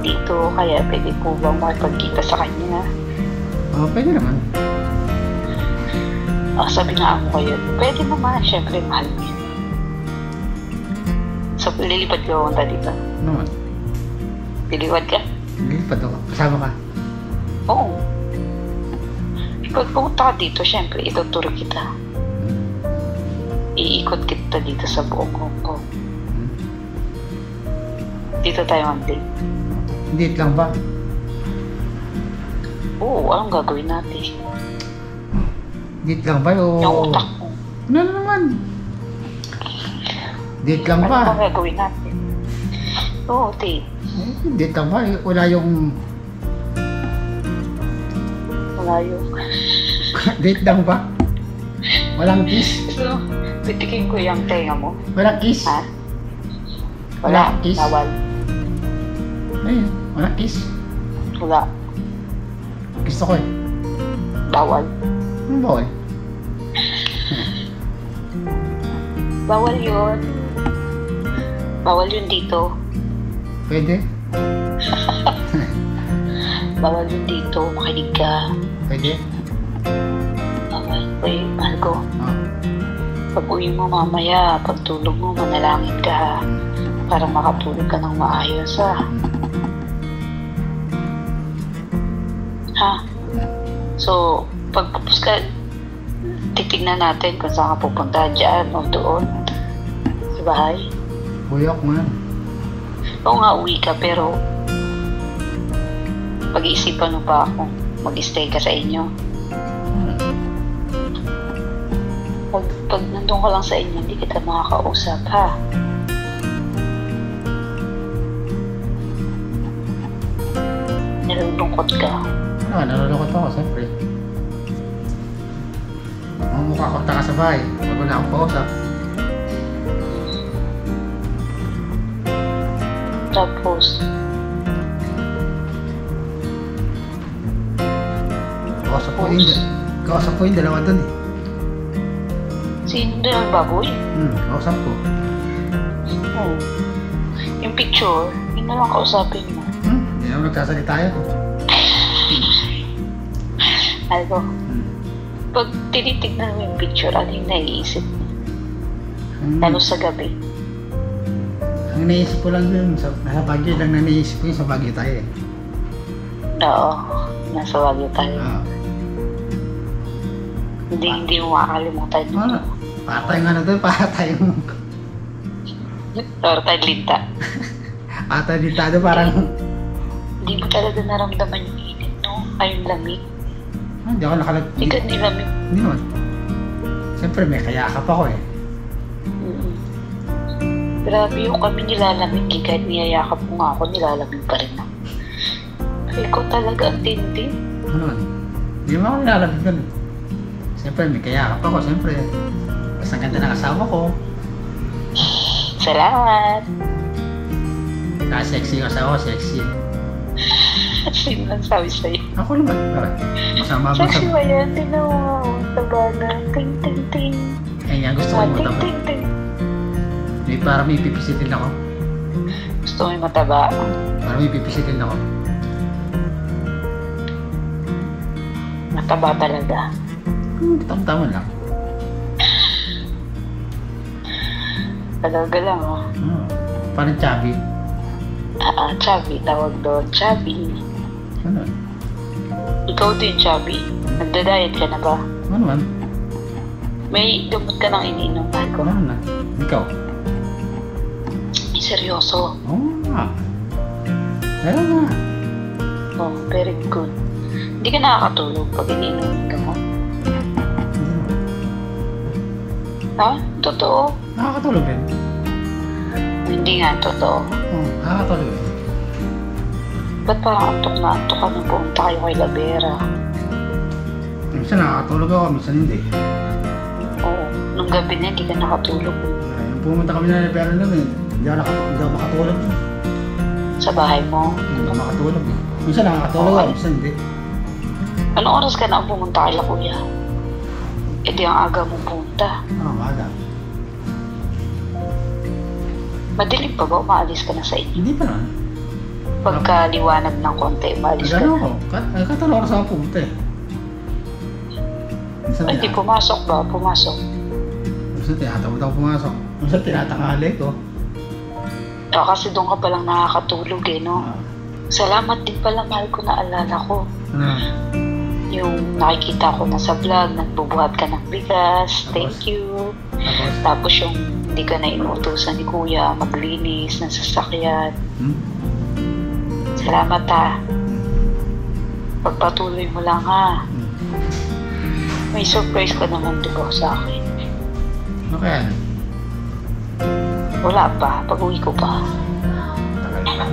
[SPEAKER 2] Dito, kaya pwede po ba makipagkita sa kanya?
[SPEAKER 1] Oo, pwede naman.
[SPEAKER 2] Sabi nga ako kayo, pwede naman, syempre mahal mo yun. So, lilipad ka punta dito?
[SPEAKER 1] Naman.
[SPEAKER 2] Lilipad ka?
[SPEAKER 1] Lilipad ako. Kasama ka.
[SPEAKER 2] Oo. Pag pumunta ka dito, syempre, ituturo kita. Iikot kita dito sa buong Hong Kong. Dito tayo mag-date.
[SPEAKER 1] Date lang ba?
[SPEAKER 2] Oo, anong gagawin natin?
[SPEAKER 1] Date lang ba o...
[SPEAKER 2] Yung utak mo.
[SPEAKER 1] Ano naman? Date lang
[SPEAKER 2] Ano
[SPEAKER 1] ba?
[SPEAKER 2] bang gagawin natin? Oo, date.
[SPEAKER 1] Date lang ba? Wala yung...
[SPEAKER 2] Wala yung...
[SPEAKER 1] Date lang ba? Walang kiss?
[SPEAKER 2] So, pitikin ko yung tenga mo.
[SPEAKER 1] Walang kiss?
[SPEAKER 2] Ha?
[SPEAKER 1] Wala
[SPEAKER 2] Wala.
[SPEAKER 1] kiss?
[SPEAKER 2] Bawal.
[SPEAKER 1] Ayun, walang kiss.
[SPEAKER 2] Wala.
[SPEAKER 1] Gusto ko eh.
[SPEAKER 2] Bawal.
[SPEAKER 1] Ano bawal?
[SPEAKER 2] Bawal yun. Bawal yun dito.
[SPEAKER 1] Pwede?
[SPEAKER 2] Bawal yun dito. Makinig ka.
[SPEAKER 1] Pwede?
[SPEAKER 2] Bawal. Uy, mahal ko.
[SPEAKER 1] Oh.
[SPEAKER 2] Pag uwi mo mamaya, pagtulog mo, manalangin ka. Para makatulog ka ng maayos, ha? Ha? So, pagpapos ka, titignan natin kung saan ka pupunta, dyan o doon. Sa bahay.
[SPEAKER 1] Buyok man.
[SPEAKER 2] Oo nga, uwi ka, pero pag-iisipan mo pa kung mag-stay ka sa inyo. Pag nandun ka lang sa inyo, hindi kita makakausap, ha? Nalulungkot ka.
[SPEAKER 1] Nalulungkot ako, siyempre. Mamukha ko taka sa bahay. Pag wala akong kausap.
[SPEAKER 2] Tapos, kausap ko yung dalawa dun eh. Sino din ang baboy?
[SPEAKER 1] Kausap ko.
[SPEAKER 2] Oh. Yung picture, yun na lang kausapin mo.
[SPEAKER 1] Hindi naman nagsasalita yun.
[SPEAKER 2] Algo, pag tinitignan mo yung picture, ano yung naiisip mo? Lalo sa gabi.
[SPEAKER 1] Ang naisip ko lang yun, sa Baguio lang na naisip ko yun, sa Baguio tayo eh.
[SPEAKER 2] Oo, nasa Baguio tayo.
[SPEAKER 1] Oo.
[SPEAKER 2] Hindi mo makakalimutan yun.
[SPEAKER 1] Ano? Patay nga na doon, patay yung...
[SPEAKER 2] Or tayo linta.
[SPEAKER 1] Patay dito doon, parang...
[SPEAKER 2] Hindi mo talaga naramdaman yung init, no? Ay, yung lamig.
[SPEAKER 1] Hindi ako nakalag...
[SPEAKER 2] Hindi ka nilamig.
[SPEAKER 1] Hindi naman. Siyempre may kayakap ako eh.
[SPEAKER 2] Grabe yung kami nilalamig eh. Kahit niyayakap mo nga ako, nilalamig pa rin ako. Ikaw talaga ang tindi.
[SPEAKER 1] Ano man? Hindi mo ako nilalamig doon. Siyempre may kayakap ako, siyempre. Mas ang ganda ng asawa ko.
[SPEAKER 2] Salamat!
[SPEAKER 1] Kaya sexy yung asawa ko, sexy.
[SPEAKER 2] Sino lang sabi sa'yo?
[SPEAKER 1] Ako naman. Bakit? Masama ba
[SPEAKER 2] Sexy
[SPEAKER 1] sa...
[SPEAKER 2] ba yan? Tinawa mo. Taba na. Ting, ting, ting.
[SPEAKER 1] Ay nga, gusto ko yung
[SPEAKER 2] Ting,
[SPEAKER 1] mataba.
[SPEAKER 2] ting, ting.
[SPEAKER 1] May parang may pipisitin ako.
[SPEAKER 2] Gusto mo yung mataba?
[SPEAKER 1] Parang may pipisitin ako.
[SPEAKER 2] Mataba talaga.
[SPEAKER 1] Tama-tama lang.
[SPEAKER 2] Talaga lang, oh.
[SPEAKER 1] Parang chubby.
[SPEAKER 2] Chubby. Tawag doon. Chubby.
[SPEAKER 1] Ano?
[SPEAKER 2] Ikaw din, chubby. Nagda-diet ka na ba?
[SPEAKER 1] Ano man?
[SPEAKER 2] May gamot ka nang iniinom, Marco.
[SPEAKER 1] Ano na? Ikaw?
[SPEAKER 2] Seryoso.
[SPEAKER 1] Oo nga. Meron nga.
[SPEAKER 2] Oh, very good. Hindi ka nakakatulog pag iniinom yung gamot. Ha? Totoo?
[SPEAKER 1] Nakakatulog din.
[SPEAKER 2] Hindi nga, totoo.
[SPEAKER 1] Oo, nakakatulog din.
[SPEAKER 2] Ba't parang antok na antok ka nung pumunta kayo kay Labera?
[SPEAKER 1] Minsan nakakatulog ako, minsan hindi.
[SPEAKER 2] Oo, nung gabi na hindi ka nakatulog.
[SPEAKER 1] Nung pumunta kami na pero naman, hindi ako makatulog.
[SPEAKER 2] Sa bahay mo?
[SPEAKER 1] Hindi ako makatulog. Minsan nakakatulog ako, minsan hindi.
[SPEAKER 2] Anong oras ka na pumunta kay La Kuya? E di ang aga mo pumunta.
[SPEAKER 1] Maaga.
[SPEAKER 2] Madilim pa ba? Umaalis ka na sa inyo?
[SPEAKER 1] Hindi pa naman.
[SPEAKER 2] Pagka liwanag ng konti, umaalis ka
[SPEAKER 1] Gano'n
[SPEAKER 2] na.
[SPEAKER 1] ako. Katulog oras ako pumunta eh. Minsan
[SPEAKER 2] Ay, di pumasok ba? Pumasok.
[SPEAKER 1] Minsan tinatamad ako pumasok. Minsan tinatanghali ko.
[SPEAKER 2] Kasi doon ka palang nakakatulog eh, no? Salamat din pala, mahal ko, naalala ko.
[SPEAKER 1] Ano?
[SPEAKER 2] Yung nakikita ko na sa vlog, nagbubuhat ka ng bigas. Thank you. Tapos yung hindi ka na inuutusan ni Kuya maglinis ng sasakyan. Salamat ha. Pagpatuloy mo lang ha. May surprise ka naman diba sa akin?
[SPEAKER 1] Ano kaya?
[SPEAKER 2] Wala pa. Pag-uwi ko pa.
[SPEAKER 1] Tagal pa.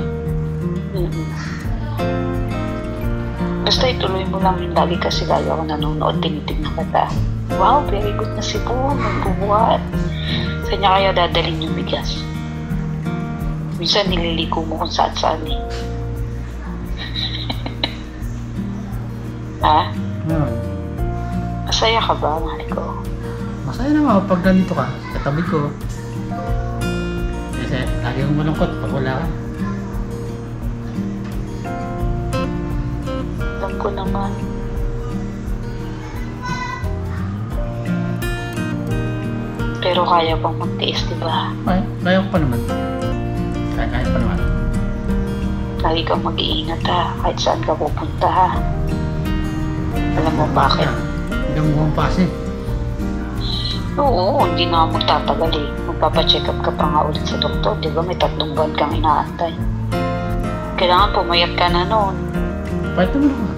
[SPEAKER 2] Basta ituloy mo lang yung lagi kasi lagi ako nanonood, tinitignan kita. Wow, very good na si Bo, magbubuhat. Saan niya kaya dadalhin yung bigas? Minsan nililiko mo kung saan-saan eh. Ha?
[SPEAKER 1] Ano?
[SPEAKER 2] Masaya ka ba, mahal ko?
[SPEAKER 1] Masaya naman pag nandito ka, katabi ko. Kasi lagi kong malungkot pag wala ka.
[SPEAKER 2] Alam ko naman. Pero kaya pang magtiis, diba?
[SPEAKER 1] Ay, kaya ko pa naman. Kaya pa naman.
[SPEAKER 2] Lagi kang mag-iingat ha, kahit saan ka pupunta ha. Alam mo bakit?
[SPEAKER 1] Hindi ka mukhang pasi.
[SPEAKER 2] Oo, hindi na ako magtatagal eh. Magpapacheck up ka pa nga ulit sa doktor, di ba? May 3 buwan kang inaantay. Kailangan pumayat ka na noon.
[SPEAKER 1] Pahit naman ako.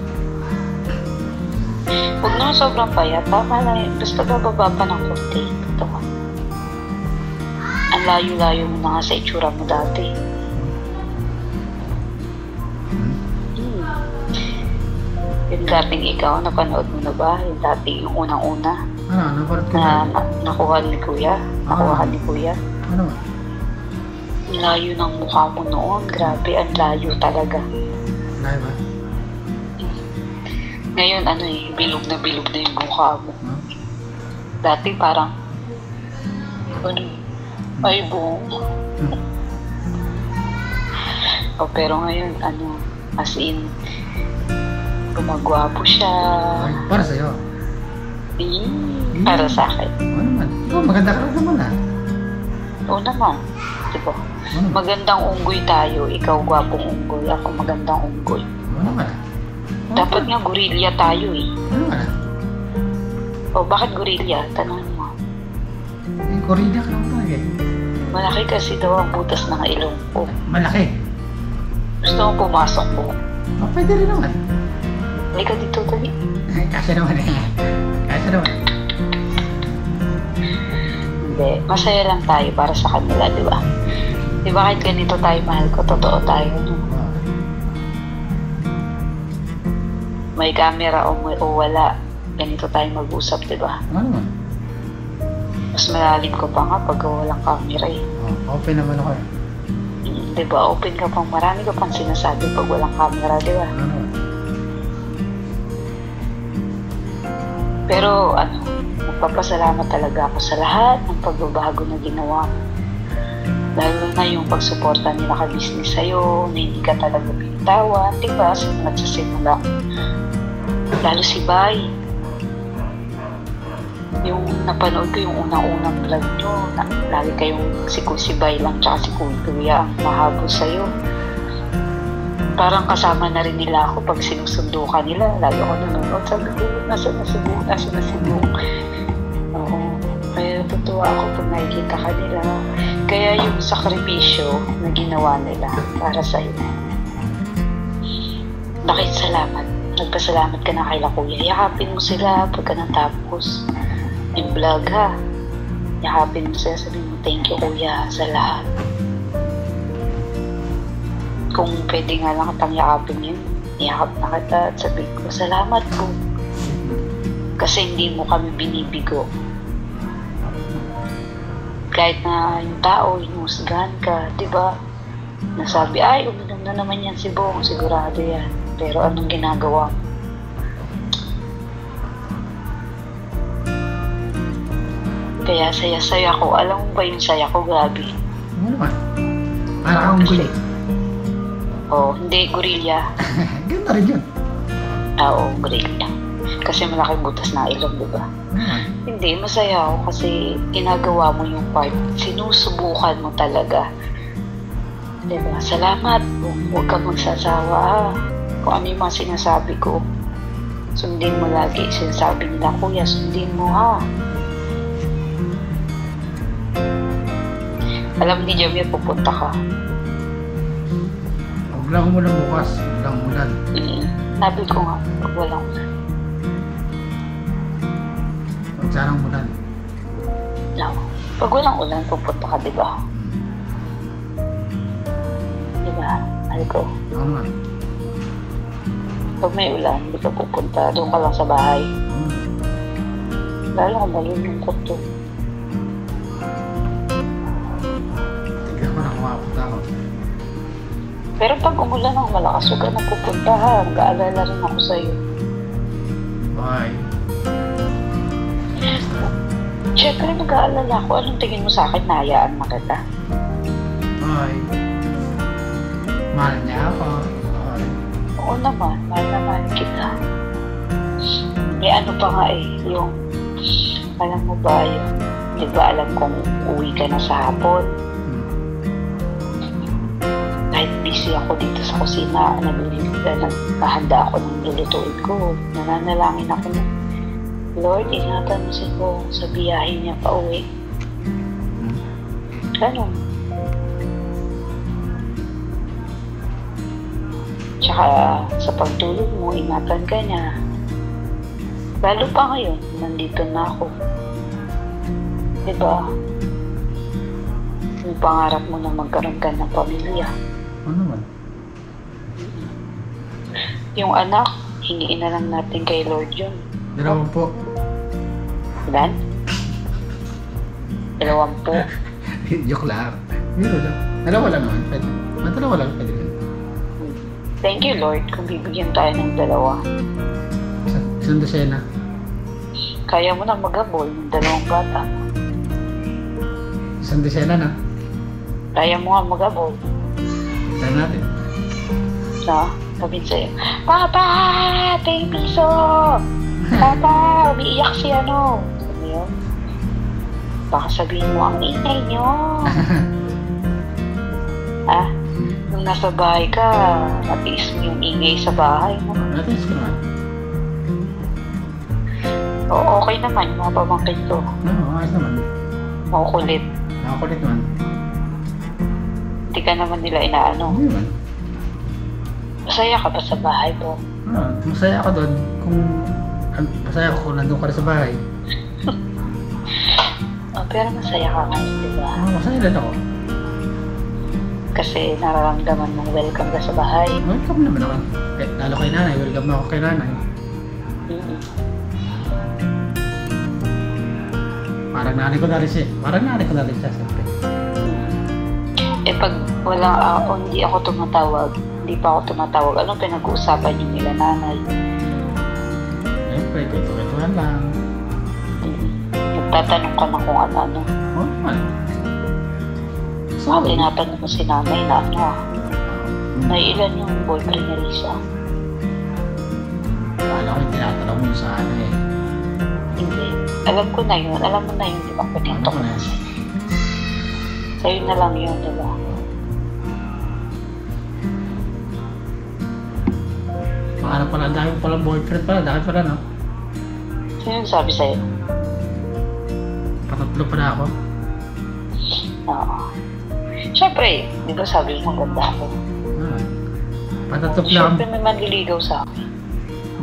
[SPEAKER 2] Huwag naman sobrang payat, tama na yun. Basta bababa pa ng konti. Ito ka. Ang layo-layo mo na nga sa itsura mo dati. Yung dating ikaw, napanood mo na ba? Yung dating yung unang-una
[SPEAKER 1] Ano parang ko
[SPEAKER 2] na
[SPEAKER 1] na?
[SPEAKER 2] nakuha ni Kuya? Nakuha ni Kuya?
[SPEAKER 1] Ano ba?
[SPEAKER 2] Ang layo ng mukha mo noon. Grabe, ang layo talaga.
[SPEAKER 1] Layo ba?
[SPEAKER 2] Ngayon, bilog na yung mukha mo.
[SPEAKER 1] Huh?
[SPEAKER 2] Dati parang Ganun. Ay, buong. O, pero ngayon, as in, gumagwapo siya.
[SPEAKER 1] Ay, para sa'yo.
[SPEAKER 2] Para sa akin.
[SPEAKER 1] Oo naman. Ikaw, maganda ka rin naman ah.
[SPEAKER 2] Oo naman. Diba? Magandang unggoy tayo. Ikaw gwapong unggoy. Ako magandang unggoy.
[SPEAKER 1] Oo naman ah.
[SPEAKER 2] Dapat nga gorilla tayo eh.
[SPEAKER 1] Oo naman ah.
[SPEAKER 2] O, bakit gorilla? Tanongin mo.
[SPEAKER 1] Eh, gorilla ka lang talaga eh.
[SPEAKER 2] Malaki kasi daw ang butas ng ilong ko.
[SPEAKER 1] Malaki.
[SPEAKER 2] Gusto mo pumasok mo?
[SPEAKER 1] Oh, pwede rin naman.
[SPEAKER 2] Hindi ka dito, dali.
[SPEAKER 1] Ay, kasi naman eh. Kasi naman.
[SPEAKER 2] Hindi. Masaya lang tayo para sa kanila, di ba? Di ba kahit ganito tayo, mahal ko, totoo tayo, no? May camera o wala, ganito tayo mag-usap, di ba?
[SPEAKER 1] Ano naman?
[SPEAKER 2] Mas malalim ko pa nga pag walang camera eh.
[SPEAKER 1] Oh, open naman ako eh.
[SPEAKER 2] Di ba? Open ka pang, marami ka pang sinasabi pag walang camera, di ba?
[SPEAKER 1] Ano naman?
[SPEAKER 2] Pero magpapasalamat talaga ako sa lahat ng pagbabago na ginawa mo. Lalo na yung pagsuporta nila ka-business sa'yo, na hindi ka talaga binitawan, di ba? Nagsasimula. Lalo si Bay. Yung napanood ko yung unang-unang vlog nyo, lagi kayong si Bay lang tsaka si Kuya ang mahabol sa'yo. Parang kasama na rin nila ako pag sinusundo ka nila. Lagi ako nanonood. Sabi ko, nasa na si Bong. Oo. Kaya totoo ako pag nakikita ka nila. Kaya yung sakripisyo na ginawa nila para sa'yo. Bakit salamat? Nagpasalamat ka na kay Kuya. Yakapin mo sila pagka natapos yung vlog ha. Yakapin mo sila. Sabihin mo, thank you Kuya sa lahat. Kung pwede nga lang kitang yakapin yun, yakap na kita at sabihin ko, salamat po. Kasi hindi mo kami binibigo. Kahit na yung tao, hinusgahan ka, di ba? Nasabi, ay, uminom na naman yan si Bong, sigurado yan. Pero anong ginagawa mo? Kaya saya-saya ko. Alam mo ba yung saya ko, Gabi?
[SPEAKER 1] Ano naman? Para akong guli.
[SPEAKER 2] Oh, hindi, gorilla.
[SPEAKER 1] Ganda rin yun.
[SPEAKER 2] Oo, gorilla. Kasi malaking butas na ilong, di ba? Hindi, masaya ako kasi ginagawa mo yung part. Sinusubukan mo talaga. Di ba? Salamat. Huwag kang magsasawa ha. Kung ano yung mga sinasabi ko, sundin mo lagi. Sinasabi nila, Kuya, sundin mo ha. Alam ni Jamie, pupunta ka.
[SPEAKER 1] Huwag lang mo lang bukas. Huwag lang ulan.
[SPEAKER 2] Sabi ko nga, pag walang ulan.
[SPEAKER 1] Huwag sanang ulan.
[SPEAKER 2] No. Pag walang ulan, pupunta ka, di ba? Di ba? Ano ko?
[SPEAKER 1] Ano naman?
[SPEAKER 2] Pag may ulan, hindi ka pupunta. Doon ka lang sa bahay. Lalo kung malulungkot to.
[SPEAKER 1] Tignan ko na kumapunta ako.
[SPEAKER 2] Pero pag umulan ng malakas, huwag ka na pupunta ha. Mag-aalala rin ako sa'yo.
[SPEAKER 1] Bye.
[SPEAKER 2] Siyempre, mag-aalala ako. Anong tingin mo sa akin? Nahayaan na kita.
[SPEAKER 1] Bye. Mahal niya ako. Bye.
[SPEAKER 2] Oo naman, mahal na mahal kita. May ano pa nga eh, yung, alam mo ba yun, di ba alam kong uwi ka na sa hapon? Kahit busy ako dito sa kusina, naghahanda ako ng nilutuin ko, nananalangin ako na, Lord, ingatan mo si Bong sa biyahe niya pa uwi. Ganon. Tsaka sa pagtulog mo, ingatan ka niya. Lalo pa ngayon, nandito na ako. Diba? Yung pangarap mo na magkaroon ka ng pamilya.
[SPEAKER 1] Ano naman?
[SPEAKER 2] Yung anak, hingiin na lang natin kay Lord yun.
[SPEAKER 1] 2 po.
[SPEAKER 2] Ilan? 20.
[SPEAKER 1] Joke lang. Biro lang. 2 lang naman. Pwede. 2 lang. Pwede rin.
[SPEAKER 2] Thank you, Lord, kung bibigyan tayo ng 2.
[SPEAKER 1] Isang dosena.
[SPEAKER 2] Kaya mo na maghabol ng 2 bata.
[SPEAKER 1] Isang desena na.
[SPEAKER 2] Kaya mo nga mag-abot.
[SPEAKER 1] Tayo natin.
[SPEAKER 2] No? Sabihin sa'yo, Papa! 10 piso! Papa! Umiiyak si ano. Sabi yun. Baka sabihin mo, ang ingay nyo. Nung nasa bahay ka, natiis mo yung ingay sa bahay mo.
[SPEAKER 1] Natiis ko naman.
[SPEAKER 2] Oo, okay naman yung mga pamangkin ko.
[SPEAKER 1] Ayos naman.
[SPEAKER 2] Makukulit.
[SPEAKER 1] Nakakulit naman.
[SPEAKER 2] Hindi ka naman nila inaano.
[SPEAKER 1] Hindi naman.
[SPEAKER 2] Masaya ka ba sa bahay mo?
[SPEAKER 1] Masaya ako doon masaya ako kung nandun ka rin sa bahay.
[SPEAKER 2] Pero masaya ka ngayon, di ba?
[SPEAKER 1] Masaya din ako.
[SPEAKER 2] Kasi nararamdaman mong welcome ka sa bahay.
[SPEAKER 1] Welcome naman ako. Lalo kay nanay, welcome na ako kay nanay. Parang nanay ko na rin siya, siyempre.
[SPEAKER 2] Pag wala ako, hindi pa ako tumatawag, anong pinag-uusapan niyo nila nanay?
[SPEAKER 1] Siyempre, kwentuhan lang.
[SPEAKER 2] Nagtatanong ka na kung ano-ano.
[SPEAKER 1] Oo naman.
[SPEAKER 2] Tinatanong mo si nanay na naiilan yung boyfriend ni Risa?
[SPEAKER 1] Kala ko yung tinatanong mo sa ano eh.
[SPEAKER 2] Hindi. Alam ko na yun. Alam mo na yun, di ba? Pinito ko na sa'yo. Sa'yo na lang yun, di ba?
[SPEAKER 1] Ano pala, dahil pala boyfriend pala, dahil pala no?
[SPEAKER 2] Sino yung sabi sa'yo?
[SPEAKER 1] Patatlo pala ako.
[SPEAKER 2] Oo. Siyempre, di ba sabi mo maganda ako?
[SPEAKER 1] Patatlo lang.
[SPEAKER 2] Siyempre may manliligaw sa akin.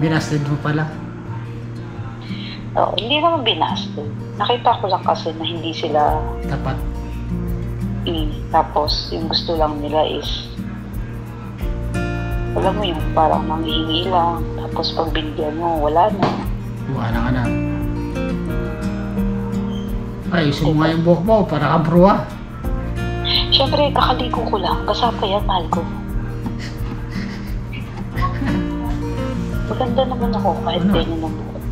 [SPEAKER 1] Binasted mo pala.
[SPEAKER 2] Oo, hindi naman binasted. Nakita ko lang kasi na hindi sila
[SPEAKER 1] Tapat.
[SPEAKER 2] Tapos, yung gusto lang nila is alam mo yung parang manghihingi lang. Tapos pag binigyan mo, wala na.
[SPEAKER 1] Wala ka na. Ayusin mo nga yung buhok mo para ka bruha.
[SPEAKER 2] Siyempre, kakaligo ko lang. Basa pa yan, mahal ko. Maganda naman ako kahit ganyan ang buhok.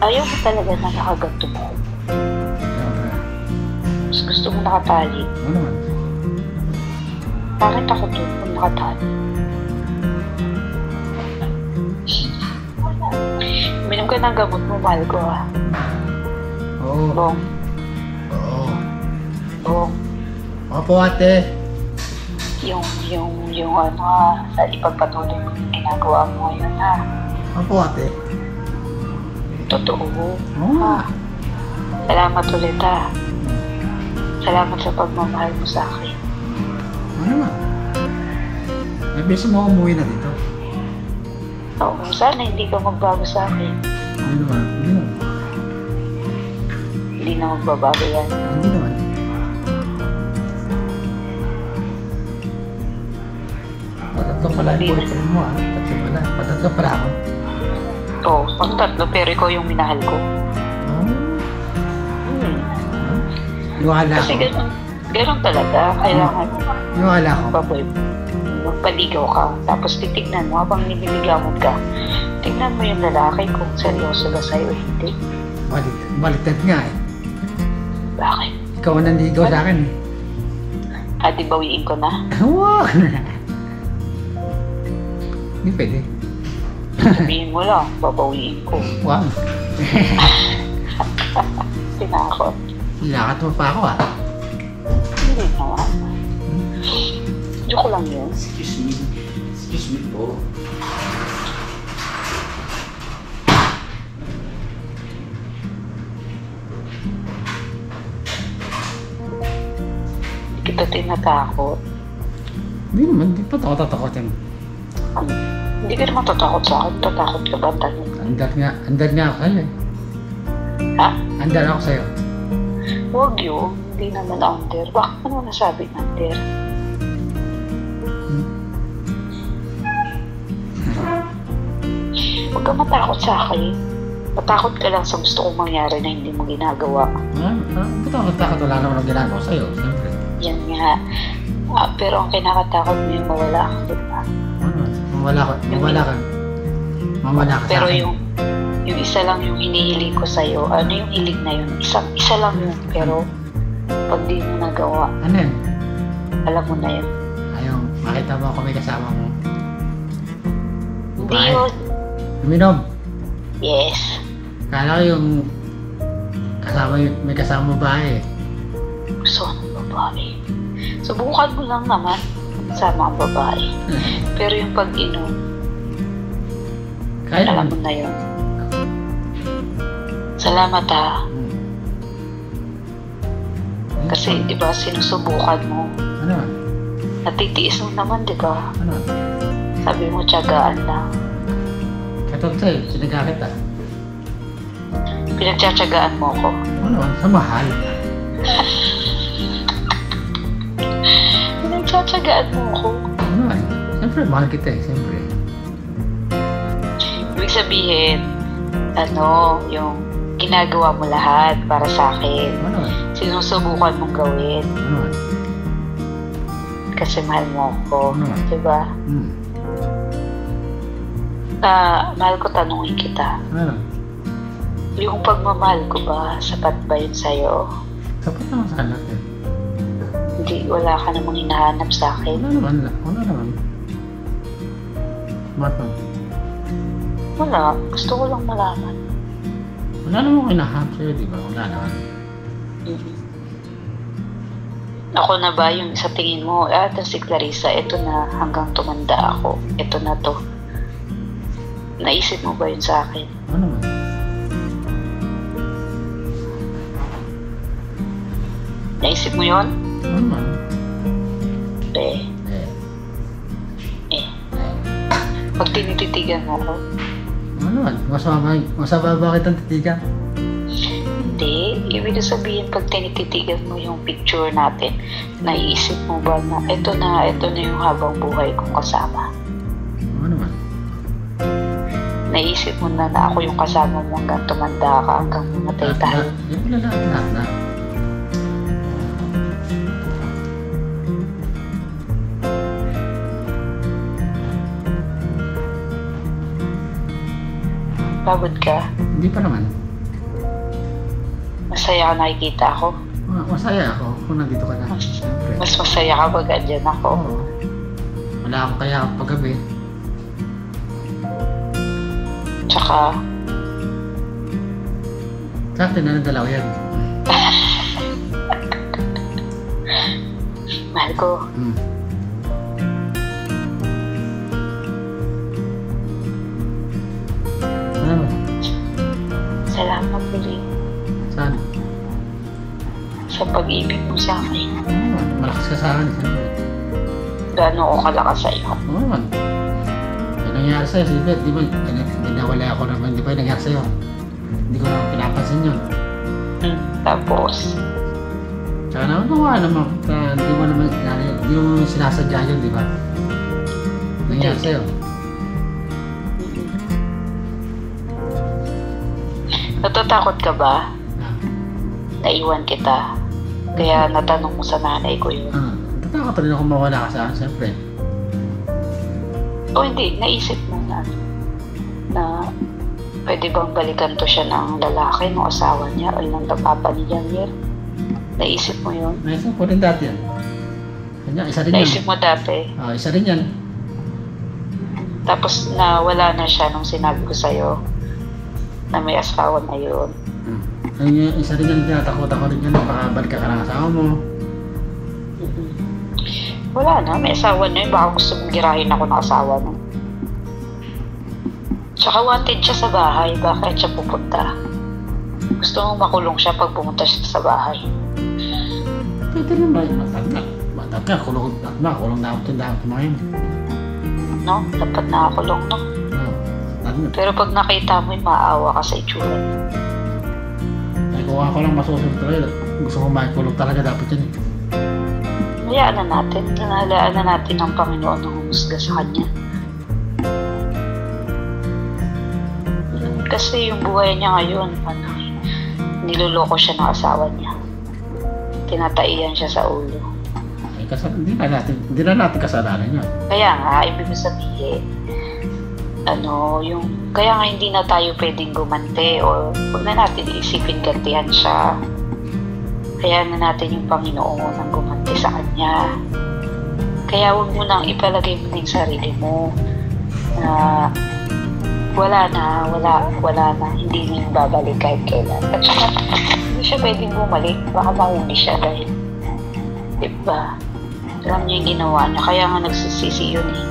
[SPEAKER 2] Ayaw ko talaga na nakaganto buhok. Mas gusto mo nakatali.
[SPEAKER 1] Ano naman?
[SPEAKER 2] Bakit ako doon kung nakatali? Minom ka ng gamot mo, mahal ko
[SPEAKER 1] Oo.
[SPEAKER 2] Bong.
[SPEAKER 1] Oo.
[SPEAKER 2] Bong.
[SPEAKER 1] Opo ate.
[SPEAKER 2] Yung sa ipagpatuloy mo yung ginagawa mo ngayon
[SPEAKER 1] Opo ate.
[SPEAKER 2] Totoo.
[SPEAKER 1] Oo.
[SPEAKER 2] Salamat ulit Salamat sa pagmamahal mo sa akin.
[SPEAKER 1] Ano naman? May beso mo umuwi na dito.
[SPEAKER 2] Oo, sana hindi ka magbago sa akin.
[SPEAKER 1] Ano naman? Hindi naman.
[SPEAKER 2] Hindi na magbabago yan.
[SPEAKER 1] Hindi naman. Patatlo pala yung boyfriend mo Patatlo pala ako.
[SPEAKER 2] Oo, pang-tatlo pero ikaw yung minahal ko.
[SPEAKER 1] Luhala
[SPEAKER 2] Kasi
[SPEAKER 1] ako.
[SPEAKER 2] ganun talaga. Kailangan
[SPEAKER 1] Luhala ako.
[SPEAKER 2] magpaligaw ka. Tapos titignan mo habang nililigawan ka. Tignan mo yung lalaki kung seryoso ba sa'yo o hindi.
[SPEAKER 1] Baliktad nga eh.
[SPEAKER 2] Bakit?
[SPEAKER 1] Ikaw ang nandigaw sa akin eh.
[SPEAKER 2] Di bawiin ko na?
[SPEAKER 1] Wow! Hindi pwede.
[SPEAKER 2] Sabihin mo lang, babawiin ko.
[SPEAKER 1] Wow!
[SPEAKER 2] Tinakot.
[SPEAKER 1] Lakat mo pa ako
[SPEAKER 2] Hindi naman. Joke lang yun.
[SPEAKER 3] Excuse me po.
[SPEAKER 2] Hindi kita tinatakot.
[SPEAKER 1] Hindi naman, di pa ako tatakotin.
[SPEAKER 2] Hindi ka naman tatakot sa akin. Tatakot ka ba tayo?
[SPEAKER 1] Andad nga ako sa'yo eh.
[SPEAKER 2] Ha?
[SPEAKER 1] Andad ako sa'yo.
[SPEAKER 2] Huwag yun. Hindi naman under. Bakit mo nasabi under? Huwag ka matakot sa akin. Matakot ka lang sa gusto kong mangyari na hindi mo ginagawa.
[SPEAKER 1] Ba't ako natakot? Wala naman ang ginagawa sa'yo. Siyempre.
[SPEAKER 2] Yan nga. Pero ang kinakatakot mo yung mawala ka, diba?
[SPEAKER 1] Mawala ka sa
[SPEAKER 2] Pero
[SPEAKER 1] akin.
[SPEAKER 2] yung isa lang yung hinihiling ko sa'yo. Ano yung hiling na yun? Isa lang yun. Pero, pag di mo nagawa,
[SPEAKER 1] Ano yan?
[SPEAKER 2] alam mo na yun.
[SPEAKER 1] Ayaw, makita mo ako may kasama mo.
[SPEAKER 2] Hindi
[SPEAKER 1] Bakit?
[SPEAKER 2] yun.
[SPEAKER 1] Uminom.
[SPEAKER 2] Yes.
[SPEAKER 1] Kala ko yung may kasama babae.
[SPEAKER 2] Gusto ko ng babae. Subukan mo lang naman sama ang babae. Pero yung pag-inom,
[SPEAKER 1] Kaya
[SPEAKER 2] alam mo na yun. Salamat ha. Kasi, di ba, sinusubukan mo.
[SPEAKER 1] Ano?
[SPEAKER 2] Natitiis mo naman, di ba?
[SPEAKER 1] Ano?
[SPEAKER 2] Sabi mo, tiyagaan lang.
[SPEAKER 1] Katulad sa'yo, sinagakit ah.
[SPEAKER 2] Pinagtsatsagaan mo ko.
[SPEAKER 1] Ano? Sa mahal.
[SPEAKER 2] Pinagtsatsagaan mo ko.
[SPEAKER 1] Ano? Siyempre, mahal kita eh. Siyempre.
[SPEAKER 2] Ibig sabihin, yung ginagawa mo lahat para sa akin.
[SPEAKER 1] Ano?
[SPEAKER 2] Sinusubukan mong gawin.
[SPEAKER 1] Ano?
[SPEAKER 2] Kasi mahal mo ako.
[SPEAKER 1] Ano?
[SPEAKER 2] Diba? Mahal ko, tanungin kita.
[SPEAKER 1] Ano?
[SPEAKER 2] Yung pagmamahal ko ba, sapat ba yun sa'yo?
[SPEAKER 1] Sapat naman sa natin.
[SPEAKER 2] Hindi, wala ka namang hinahanap sa akin.
[SPEAKER 1] Wala naman. Wala naman. Bakit?
[SPEAKER 2] Wala. Gusto ko lang malaman.
[SPEAKER 1] Wala naman kinahanap sa'yo, di ba? Wala naman.
[SPEAKER 2] Ako na ba yung sa tingin mo, ito si Clarissa, ito na hanggang tumanda ako. Ito na to. Naisip mo ba yun sa akin?
[SPEAKER 1] Ano naman?
[SPEAKER 2] Naisip mo yun?
[SPEAKER 1] Ano naman?
[SPEAKER 2] Eh. Pag tinititigan mo ko,
[SPEAKER 1] Ano naman? Masama ba kitang titigan?
[SPEAKER 2] hindi. Ibig sabihin, pag tinititigan mo yung picture natin, naiisip mo ba na ito na yung habang buhay kong kasama?
[SPEAKER 1] Ano naman?
[SPEAKER 2] Naisip mo na ako yung kasama mo hanggang tumanda ka, hanggang mamatay tayo.
[SPEAKER 1] Yung pala lahat na.
[SPEAKER 2] Pagod ka?
[SPEAKER 1] Hindi pa naman.
[SPEAKER 2] Masaya ka nakikita ako?
[SPEAKER 1] Masaya ako kung nandito ka na. Siyempre.
[SPEAKER 2] Mas masaya ka pag andyan ako?
[SPEAKER 1] Oo. Wala akong kaya paggabi.
[SPEAKER 2] Tsaka,
[SPEAKER 1] Sa atin na nagdalaw yan.
[SPEAKER 2] mahal ko.
[SPEAKER 1] Ano naman?
[SPEAKER 2] Salamat ulit
[SPEAKER 1] Saan?
[SPEAKER 2] sa pag-ibig mo sa akin.
[SPEAKER 1] Ano naman? Malakas ka sa akin. Siyempre.
[SPEAKER 2] Gaano ako kalakas sa iyo?
[SPEAKER 1] Oo naman. Yung nangyari sa'yo, sige, di ba, nawala ako naman, di ba yung nangyari sa'yo? Hindi ko naman pinapansin yun.
[SPEAKER 2] Tapos,
[SPEAKER 1] Tsaka naman, hindi mo naman sinasadya yun, di ba? Nangyari sa'yo.
[SPEAKER 2] natatakot ka ba?
[SPEAKER 1] Ah,
[SPEAKER 2] Naiwan kita. Kaya natanong mo sa nanay ko yun.
[SPEAKER 1] Tatakot rin ako mawala ka sa akin, siyempre.
[SPEAKER 2] O hindi, naisip mo na pwede bang balikan to siya ng lalaki, ng asawa niya, o ng papa ni Jamiel? Naisip mo yun?
[SPEAKER 1] Naisip ko rin dati yan. Kanya, isa rin yan.
[SPEAKER 2] Naisip mo dati?
[SPEAKER 1] Isa rin yan.
[SPEAKER 2] Tapos wala na siya nung sinabi ko sa'yo na may asawa na yun.
[SPEAKER 1] Ay, isa rin yan, tinatakot ako rin yan, baka balik ka ng asawa mo.
[SPEAKER 2] Wala na, may asawa na yun. Baka gusto mong girahin ako ng asawa na. Tsaka wanted siya sa bahay. Bakit siya pupunta? Gusto mong makulong siya pag pumunta siya sa bahay.
[SPEAKER 1] Pwede naman, matag na, kulong na ako tindahan kumain.
[SPEAKER 2] No? Dapat nakakulong, no? Pero pag nakita mo, maawa ka sa itsura.
[SPEAKER 1] Ay, kung ako lang masusunod talaga, gusto ko makulong talaga dapat yun.
[SPEAKER 2] Hayaan na natin. Nanahalaan na natin ang Panginoon ng humusga sa kanya. Kasi yung buhay niya ngayon, niloloko siya ng asawa niya. Tinataiyan siya sa ulo.
[SPEAKER 1] Ay, hindi na natin kasalanan yun.
[SPEAKER 2] Kaya nga, ibig sabihin, kaya nga hindi na tayo pwedeng gumante o huwag na natin isipin gantihan siya. Kaya na natin yung Panginoon ang gumante sa kanya. Kaya huwag mo nang ipalagay mo na yung sarili mo na wala na, hindi na yung babalik kahit kailan. At saka, hindi siya pwedeng bumalik. Baka mahuli siya dahil, diba? Alam niya yung ginawa niya. Kaya nga nagsisisi yun eh.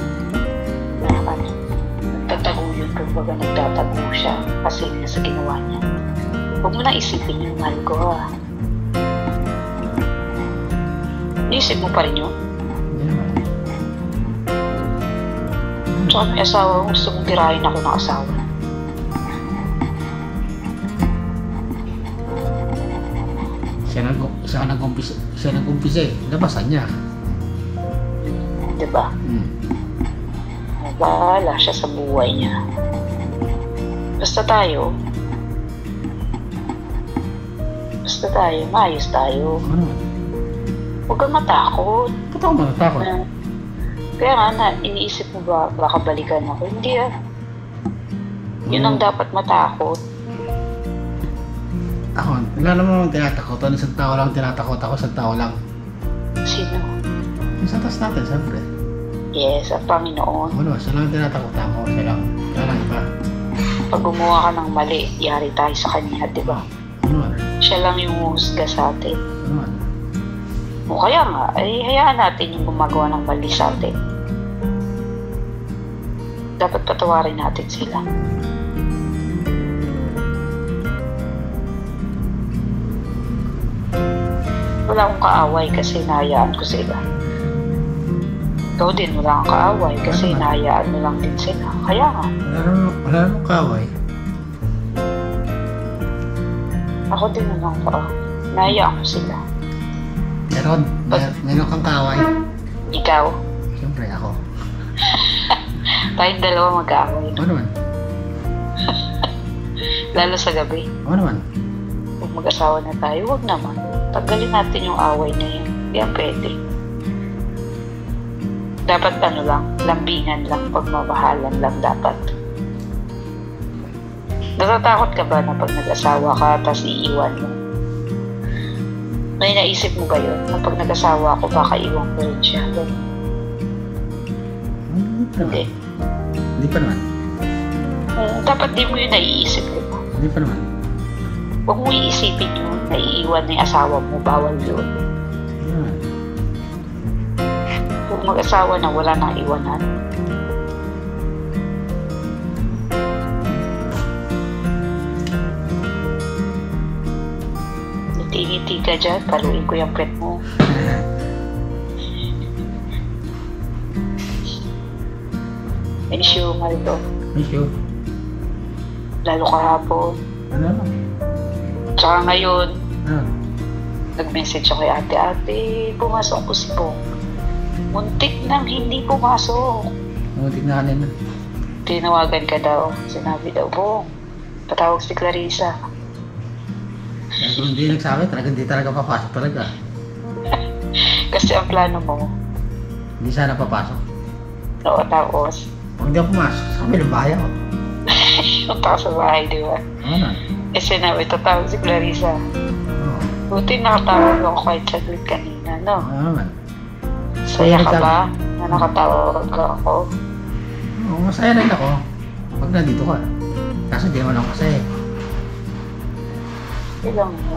[SPEAKER 2] Nagtatago yun. Kumbaga nagtatago siya kasi sa ginawa niya. Huwag mo na isipin yung mahal ko ha. Naisip mo pa rin yun? Tsaka may asawa, gusto mong tirahin ako ng asawa.
[SPEAKER 1] Siya nag-umpisa eh. Labasan niya.
[SPEAKER 2] Diba? Bahala siya sa buhay niya. Basta tayo, maayos tayo.
[SPEAKER 1] Ano?
[SPEAKER 2] Huwag kang matakot.
[SPEAKER 1] Ba't ako matatakot?
[SPEAKER 2] Kaya nga iniisip mo ba, baka balikan ako? Hindi ah. Yun ang dapat matakot.
[SPEAKER 1] Ako, wala naman tinatakot. Isang tao lang tinatakot ako, isang tao lang.
[SPEAKER 2] Sino?
[SPEAKER 1] Yung sa taas natin, siyempre.
[SPEAKER 2] Yes, ang Panginoon.
[SPEAKER 1] Ano, siya lang tinatakot ako, siya lang. Kaya lang iba.
[SPEAKER 2] Pag gumawa ka ng mali, yari tayo sa kanya, di ba?
[SPEAKER 1] Ano?
[SPEAKER 2] Siya lang yung husga sa atin.
[SPEAKER 1] Ano?
[SPEAKER 2] O kaya nga, ay hayaan natin yung gumagawa ng mali sa atin. Dapat patawarin natin sila. Wala akong kaaway kasi nahayaan ko sila. Ikaw din, wala kang kaaway kasi nahayaan mo lang din sila. Kaya nga.
[SPEAKER 1] Wala namang kaaway.
[SPEAKER 2] Ako din naman ko. Nahayaan ko sila.
[SPEAKER 1] Meron kang kaaway.
[SPEAKER 2] Ikaw?
[SPEAKER 1] Siyempre ako.
[SPEAKER 2] Tayong dalawa mag-aaway.
[SPEAKER 1] Ano naman?
[SPEAKER 2] Lalo sa gabi.
[SPEAKER 1] Ano naman?
[SPEAKER 2] Kung mag-asawa na tayo, huwag naman. Tanggalin natin yung away na yun. Hindi yan pwede. Dapat lambingan lang, pagmamahalan lang dapat. Natatakot ka ba na pag nag-asawa ka, tapos iiwan mo? May naisip mo ba yun? Na pag nag-asawa ako, baka iwan ko rin siya. Hindi.
[SPEAKER 1] Hindi pa naman.
[SPEAKER 2] Dapat di mo yun naiisip ko.
[SPEAKER 1] Hindi pa naman.
[SPEAKER 2] Huwag mo iisipin yun, naiiwan na yung asawa mo, bawal yun. Kung mag-asawa na wala nang iwanan. Ngiti-ngiti ka dyan, paluin ko yung pet mo. Miss you, Maldo.
[SPEAKER 1] Miss you.
[SPEAKER 2] Lalo kahapon.
[SPEAKER 1] Ano?
[SPEAKER 2] Tsaka ngayon,
[SPEAKER 1] Nag-message
[SPEAKER 2] ako kay ate, pumasok po si Bong. Muntik nang hindi pumasok.
[SPEAKER 1] Muntik na kanina.
[SPEAKER 2] Tinawagan ka daw. Sinabi daw, Bong, patawag si Clarissa.
[SPEAKER 1] Kung hindi nagsabi, hindi talaga papasok talaga.
[SPEAKER 2] Kasi ang plano mo,
[SPEAKER 1] Hindi sana papasok.
[SPEAKER 2] oo, tapos,
[SPEAKER 1] Pag hindi ako pumasok, sa kabilang bahay ako.
[SPEAKER 2] punta ka sa bahay, di ba?
[SPEAKER 1] Ano na?
[SPEAKER 2] Eh, sinabi, tatawag si Clarissa.
[SPEAKER 1] Oo.
[SPEAKER 2] Buti nakatawag ako kahit saglit kanina, no?
[SPEAKER 1] Ano naman?
[SPEAKER 2] Saya ka
[SPEAKER 1] Masaya
[SPEAKER 2] ba na nakatawag ako?
[SPEAKER 1] Oo, masaya rin ako. Pag nandito ka. Kaso di naman ako masaya.
[SPEAKER 2] Ilang mo.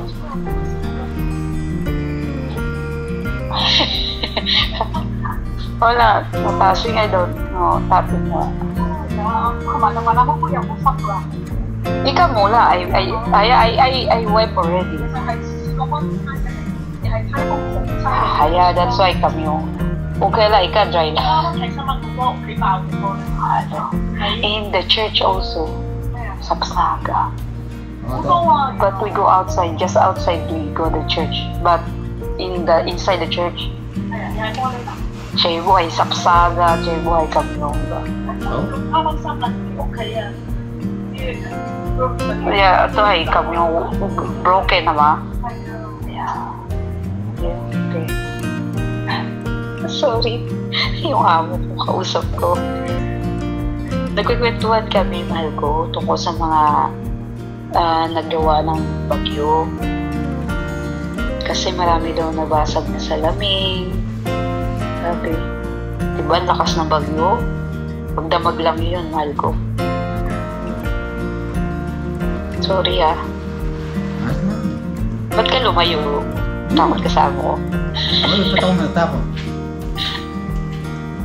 [SPEAKER 2] Wala, matasin nga doon. No, tapos mo.
[SPEAKER 5] Naman ako po yung usap ko.
[SPEAKER 2] Ikaw mula, I wipe already. Haya, that's why kami yung okay lang, ika dry lang. In the church also, sapsaga. But we go outside, just outside we go to church. But inside the church, siya buhay sapsaga, siya buhay kamyong ba. Yeah, ito ay kamyong broken naman. Yeah. Okay. Sorry. Yung amo ko, kausap ko. nagkikwentuhan kami, mahal ko, tungkol sa mga nagawa ng bagyo. Kasi marami daw nabasag na salamin. Sabi, diba ang lakas ng bagyo? Pagdamag lang yun, mahal ko. Sorry Ba't ka lumayo? Takot ka sa amo ko.
[SPEAKER 1] Ba't ako natakot?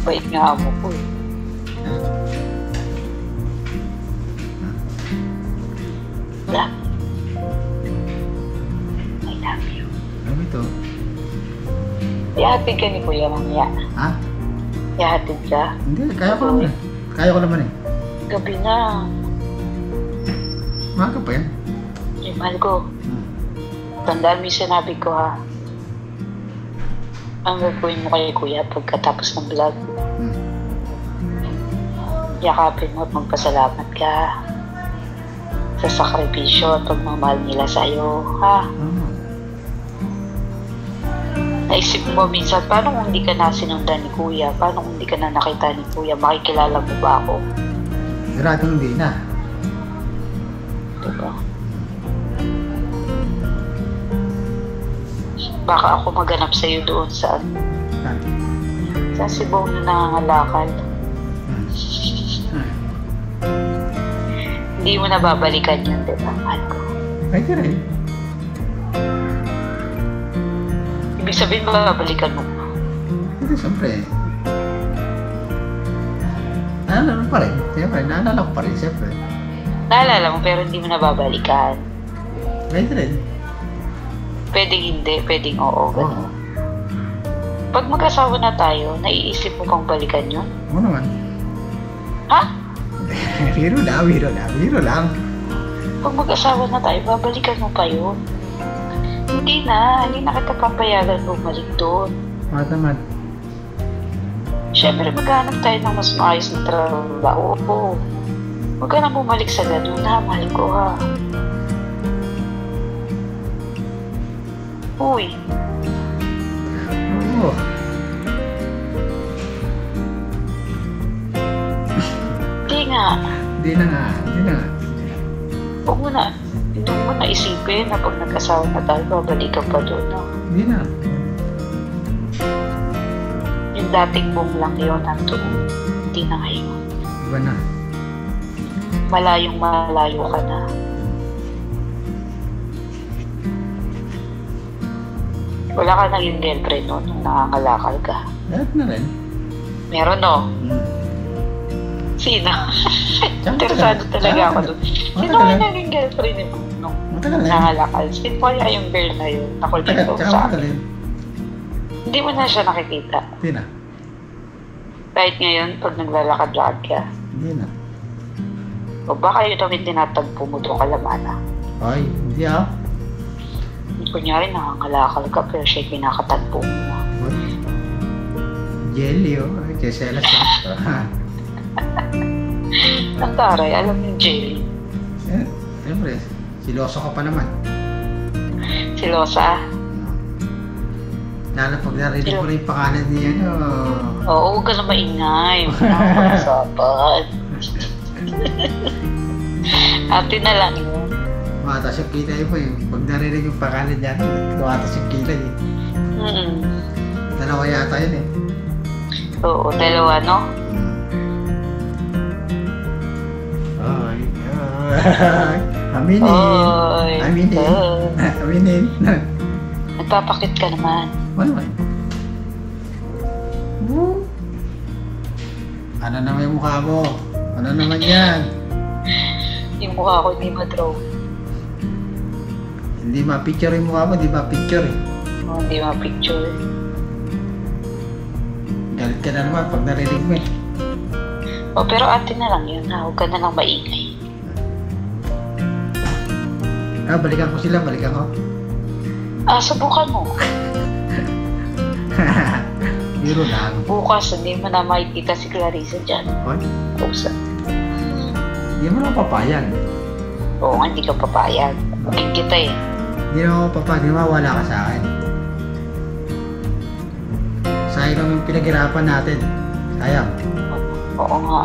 [SPEAKER 2] Bait nga amo ko eh. Wala. I love you.
[SPEAKER 1] Ano ito?
[SPEAKER 2] Ihatid ka ni Kuya mamaya.
[SPEAKER 1] Ha?
[SPEAKER 2] Ihatid ka.
[SPEAKER 1] Hindi, kaya ko naman eh. Kaya ko naman eh.
[SPEAKER 2] Gabi na.
[SPEAKER 1] Maga pa yan.
[SPEAKER 2] Mahal ko. Tandaan mo yung sinabi ko ha. Ang gagawin mo kay Kuya pagkatapos ng vlog. Yakapin mo at magpasalamat ka sa sakripisyo at pagmamahal nila sa'yo, ha? Naisip mo minsan, paano kung hindi ka na sinundan ni Kuya? Paano kung hindi ka na nakita ni Kuya? Makikilala mo ba ako?
[SPEAKER 1] Siguradong hindi na.
[SPEAKER 2] Diba? Baka ako maganap sa'yo doon sa Cebu na nangangalakal. Hindi mo na babalikan yun, diba, mahal ko?
[SPEAKER 1] Pwede rin.
[SPEAKER 2] Ibig sabihin, babalikan mo.
[SPEAKER 1] Hindi, siyempre. Naalala pa rin. Siyempre, naalala ko pa rin, siyempre.
[SPEAKER 2] Naalala mo, pero hindi mo na babalikan.
[SPEAKER 1] Pwede rin.
[SPEAKER 2] Pwedeng hindi, pwedeng oo.
[SPEAKER 1] Oo.
[SPEAKER 2] Pag mag-asawa na tayo, naiisip mo pang balikan yun?
[SPEAKER 1] Oo naman.
[SPEAKER 2] Ha?
[SPEAKER 1] Biro lang.
[SPEAKER 2] Pag mag-asawa na tayo, babalikan mo pa yun? Hindi na kita papayagan bumalik doon.
[SPEAKER 1] Matamat.
[SPEAKER 2] Siyempre, maghanap tayo ng mas maayos na trabaho. Huwag ka na bumalik sa ganun, ha? Mahal ko, ha? Uy.
[SPEAKER 1] Oo. Hindi na nga.
[SPEAKER 2] Huwag mo na. Hindi mo na isipin na pag nag-asawa na tayo, babalikan pa doon, no?
[SPEAKER 1] Hindi na.
[SPEAKER 2] Yung dating boom lang yun, nandun. Hindi na ngayon.
[SPEAKER 1] Iba na.
[SPEAKER 2] Malayong malayo ka na. Wala ka naging girlfriend no, nung nangangalakal ka.
[SPEAKER 1] Lahat na rin.
[SPEAKER 2] Meron, no? Sino? Interesado talaga ako doon. Sino kayo naging girlfriend mo nung nangangalakal? Sino kaya yung girl na yun? Nakulito sa akin. Hindi mo na siya nakikita.
[SPEAKER 1] Hindi na.
[SPEAKER 2] Kahit ngayon, pag naglalakad-lakad ka.
[SPEAKER 1] Hindi na.
[SPEAKER 2] O baka yun namin tinatagpo mo doon kalamana.
[SPEAKER 1] Ay, hindi ah.
[SPEAKER 2] Kunyari, nangangalakal ka pero siya pinakatagpo mo.
[SPEAKER 1] Jelly oh. Cheselas ah.
[SPEAKER 2] Ang taray, alam yung jelly.
[SPEAKER 1] Siyempre, siloso ka pa naman.
[SPEAKER 2] Silosa?
[SPEAKER 1] Lalo pag narinig mo na yung pangalan niya, no?
[SPEAKER 2] Oo, huwag ka na maingay. Huwag na pag-usapan. Ate na lang yun.
[SPEAKER 1] Tumatas yung kilay mo yung pag narinig yung pangalan niya, tumatas yung kilay eh. Dalawa yata yun eh.
[SPEAKER 2] Oo, dalawa, no?
[SPEAKER 1] Ay. Aminin.
[SPEAKER 2] Nagpapakit ka naman.
[SPEAKER 1] Ano? Ano naman yung mukha mo? Ano naman yan?
[SPEAKER 2] Yung mukha ko hindi ma-draw.
[SPEAKER 1] Hindi ma-picture yung mukha mo, hindi ma-picture eh.
[SPEAKER 2] Hindi ma-picture.
[SPEAKER 1] Galit ka na naman pag narinig mo eh.
[SPEAKER 2] Pero ate na lang yun ha, huwag ka na lang maingay.
[SPEAKER 1] Balikan ko sila, balikan ko.
[SPEAKER 2] Subukan mo.
[SPEAKER 1] Biro lang.
[SPEAKER 2] Bukas, hindi mo na makikita si Clarissa dyan.
[SPEAKER 1] What?
[SPEAKER 2] Pusa.
[SPEAKER 1] Hindi mo na papayag.
[SPEAKER 2] Oo nga, hindi ka papayag. Maging kita eh.
[SPEAKER 1] Hindi na ako papayag, hindi mawala ka sa akin. Sayang lang yung pinaghirapan natin. Sayang.
[SPEAKER 2] Oo nga.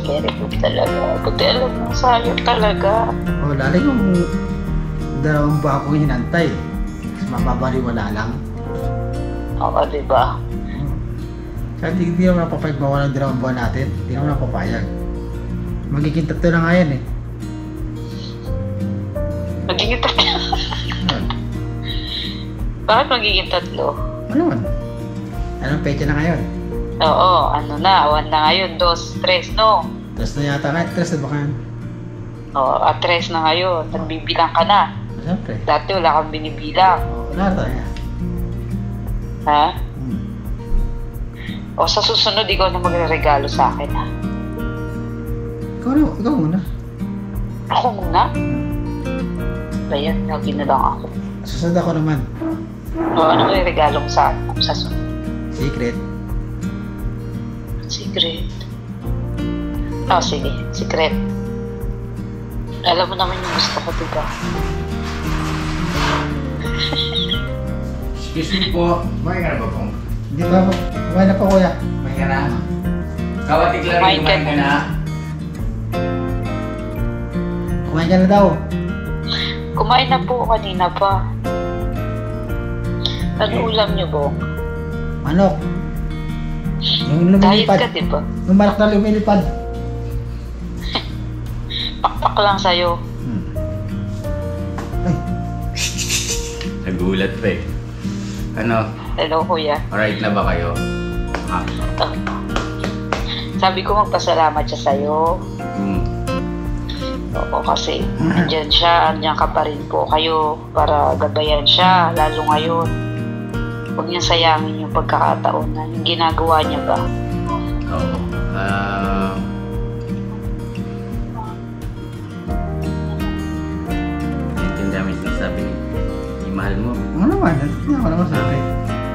[SPEAKER 2] Very good talaga. Buti alam mo sa'yo talaga.
[SPEAKER 1] O, lalo yung 2 buwan kong hinantay. Mas mababaliwala lang.
[SPEAKER 2] Oo, diba?
[SPEAKER 1] Kaya di naman napapayag mawala ng 2 buwan natin. Di naman napapayag. Magiging 3 na nga yan eh.
[SPEAKER 2] Magiging 3. Bakit magiging 3?
[SPEAKER 1] Ano man? Anong pecha na ngayon?
[SPEAKER 2] Oo, ano na, 1 na ngayon, 2, 3, no?
[SPEAKER 1] 3 na yata nga, 3 na ba kayo?
[SPEAKER 2] Oo, 3 na ngayon, nagbibilang ka na.
[SPEAKER 1] Siyempre.
[SPEAKER 2] Dati wala kang binibilang.
[SPEAKER 1] Wala na tayo.
[SPEAKER 2] Ha? O sa susunod, ikaw na magre-regalo sa akin, ha?
[SPEAKER 1] Ikaw muna.
[SPEAKER 2] Ako muna? Ayan, lagi na lang ako.
[SPEAKER 1] Susunod ako naman.
[SPEAKER 2] O, ano may regalo mo sa akin sa susunod?
[SPEAKER 1] Secret.
[SPEAKER 2] Secret. Oh, sige. Secret. Alam mo naman yung gusto ko, diba?
[SPEAKER 3] Excuse me po. Kumain ka na ba po?
[SPEAKER 1] Hindi ba? Kumain na po kuya.
[SPEAKER 3] Kumain ka na? Kawati Clary, kumain ka na?
[SPEAKER 1] Kumain ka na daw.
[SPEAKER 2] Kumain na po kanina pa. Ano ulam niyo, Bong?
[SPEAKER 1] Manok. Yung
[SPEAKER 2] Diet
[SPEAKER 1] lumilipad.
[SPEAKER 2] ka, diba?
[SPEAKER 1] Yung manok na lumilipad.
[SPEAKER 2] Pakpak lang sa'yo.
[SPEAKER 1] Ay,
[SPEAKER 3] Nagulat pa eh. Ano?
[SPEAKER 2] Hello, kuya.
[SPEAKER 3] Alright na ba kayo? Ha?
[SPEAKER 2] Sabi ko magpasalamat siya sa'yo. Oo, kasi andyan siya, andyan ka pa rin po kayo para gabayan siya, lalo ngayon. Huwag niya sayangin yung pagkakataon na yung ginagawa niya ba.
[SPEAKER 3] Oo. Naintindihan mo yung sinasabi ni mahal mo.
[SPEAKER 1] ano naman? Hindi ako naman sa akin.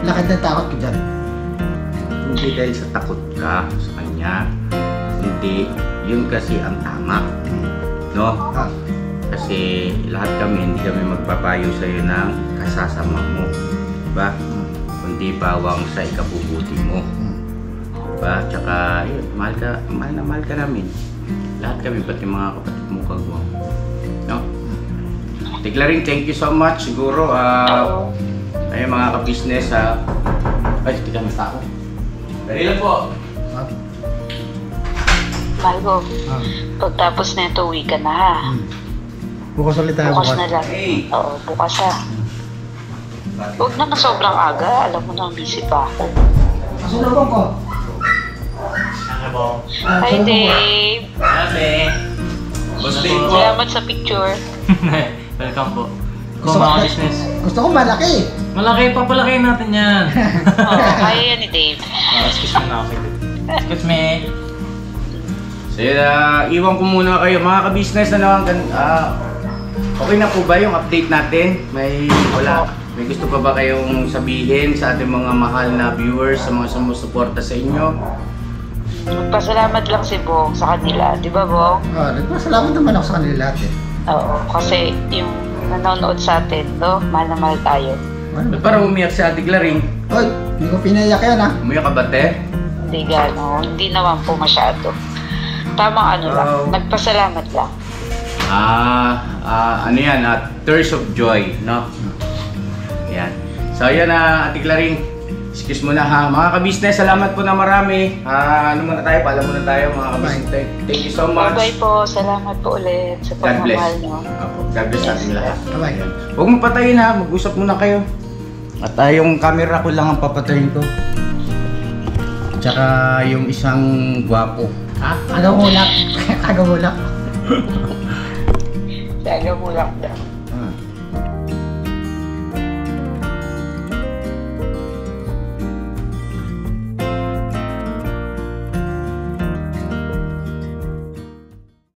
[SPEAKER 1] Lakad na takot ko dyan.
[SPEAKER 3] Hindi dahil sa takot ka sa kanya. Hindi. Yun kasi ang tama. No?
[SPEAKER 1] Ah,
[SPEAKER 3] Kasi lahat kami, hindi kami magpapayo sa'yo ng kasasama mo. Diba? Kundi bawang sa ikabubuti mo. Diba? Tsaka, yun, mahal ka namin. Lahat kami, pati mga kapatid mo kagwang. No? Tiglaring, thank you so much. Siguro, ayun mga ka-business, ay, tika may tao. Dali lang po.
[SPEAKER 2] Margo, pagtapos na ito, uwi ka na ha.
[SPEAKER 1] Bukas ulit tayo
[SPEAKER 2] Bukas
[SPEAKER 1] bukas.
[SPEAKER 2] na lang.
[SPEAKER 3] Hey.
[SPEAKER 2] Oo, bukas ha. Huwag na na sobrang aga. Alam mo na, busy pa ako.
[SPEAKER 1] Kasunod ko.
[SPEAKER 2] Hi, Dave.
[SPEAKER 3] Sabi. Boss Dave po.
[SPEAKER 2] Salamat sa picture.
[SPEAKER 6] Welcome po.
[SPEAKER 1] Gusto
[SPEAKER 6] Kung mga
[SPEAKER 1] ko-
[SPEAKER 6] business.
[SPEAKER 1] Gusto ko malaki.
[SPEAKER 6] Malaki, papalakihin natin yan.
[SPEAKER 2] Oo, kaya yan ni Dave.
[SPEAKER 6] Excuse me na ako. Excuse me.
[SPEAKER 3] So yun, iwan ko muna kayo. Mga ka-business na naman, okay na po ba yung update natin? May gusto pa ba kayong sabihin sa ating mga mahal na viewers, sa mga sumusuporta sa inyo?
[SPEAKER 2] Magpasalamat lang si Bong sa kanila. Di ba, Bong?
[SPEAKER 1] Nagpasalamat naman ako sa kanila lahat eh.
[SPEAKER 2] Oo, kasi yung nanonood sa atin, no? Mahal na mahal tayo.
[SPEAKER 1] Ano?
[SPEAKER 3] Ba't parang umiyak si Ate Claring?
[SPEAKER 1] Oy, hindi ko pinayak yan ha.
[SPEAKER 3] Umiyak ka ba, te?
[SPEAKER 2] Hindi gano. Hindi naman po masyado. Tamang ano lang.
[SPEAKER 3] Oh.
[SPEAKER 2] Nagpasalamat lang.
[SPEAKER 3] Ano yan? Tears of joy, no? Yan. So yan Ate Claring. Excuse mo na ha. Mga ka-business, salamat po na marami. Ano muna tayo? Paalam muna tayo mga ka-business. Thank you so much.
[SPEAKER 2] Bye-bye po. Salamat po ulit sa
[SPEAKER 3] God bless.
[SPEAKER 2] pagmamahal nyo.
[SPEAKER 3] Apo, God bless sa ating lahat.
[SPEAKER 1] Bye-bye.
[SPEAKER 3] Huwag mo patayin ha. Mag-usap muna kayo. At yung camera ko lang ang papatayin ko. Tsaka yung isang gwapo.
[SPEAKER 1] Agaw mulak. Agaw mulak.
[SPEAKER 2] Saga mo lang daw.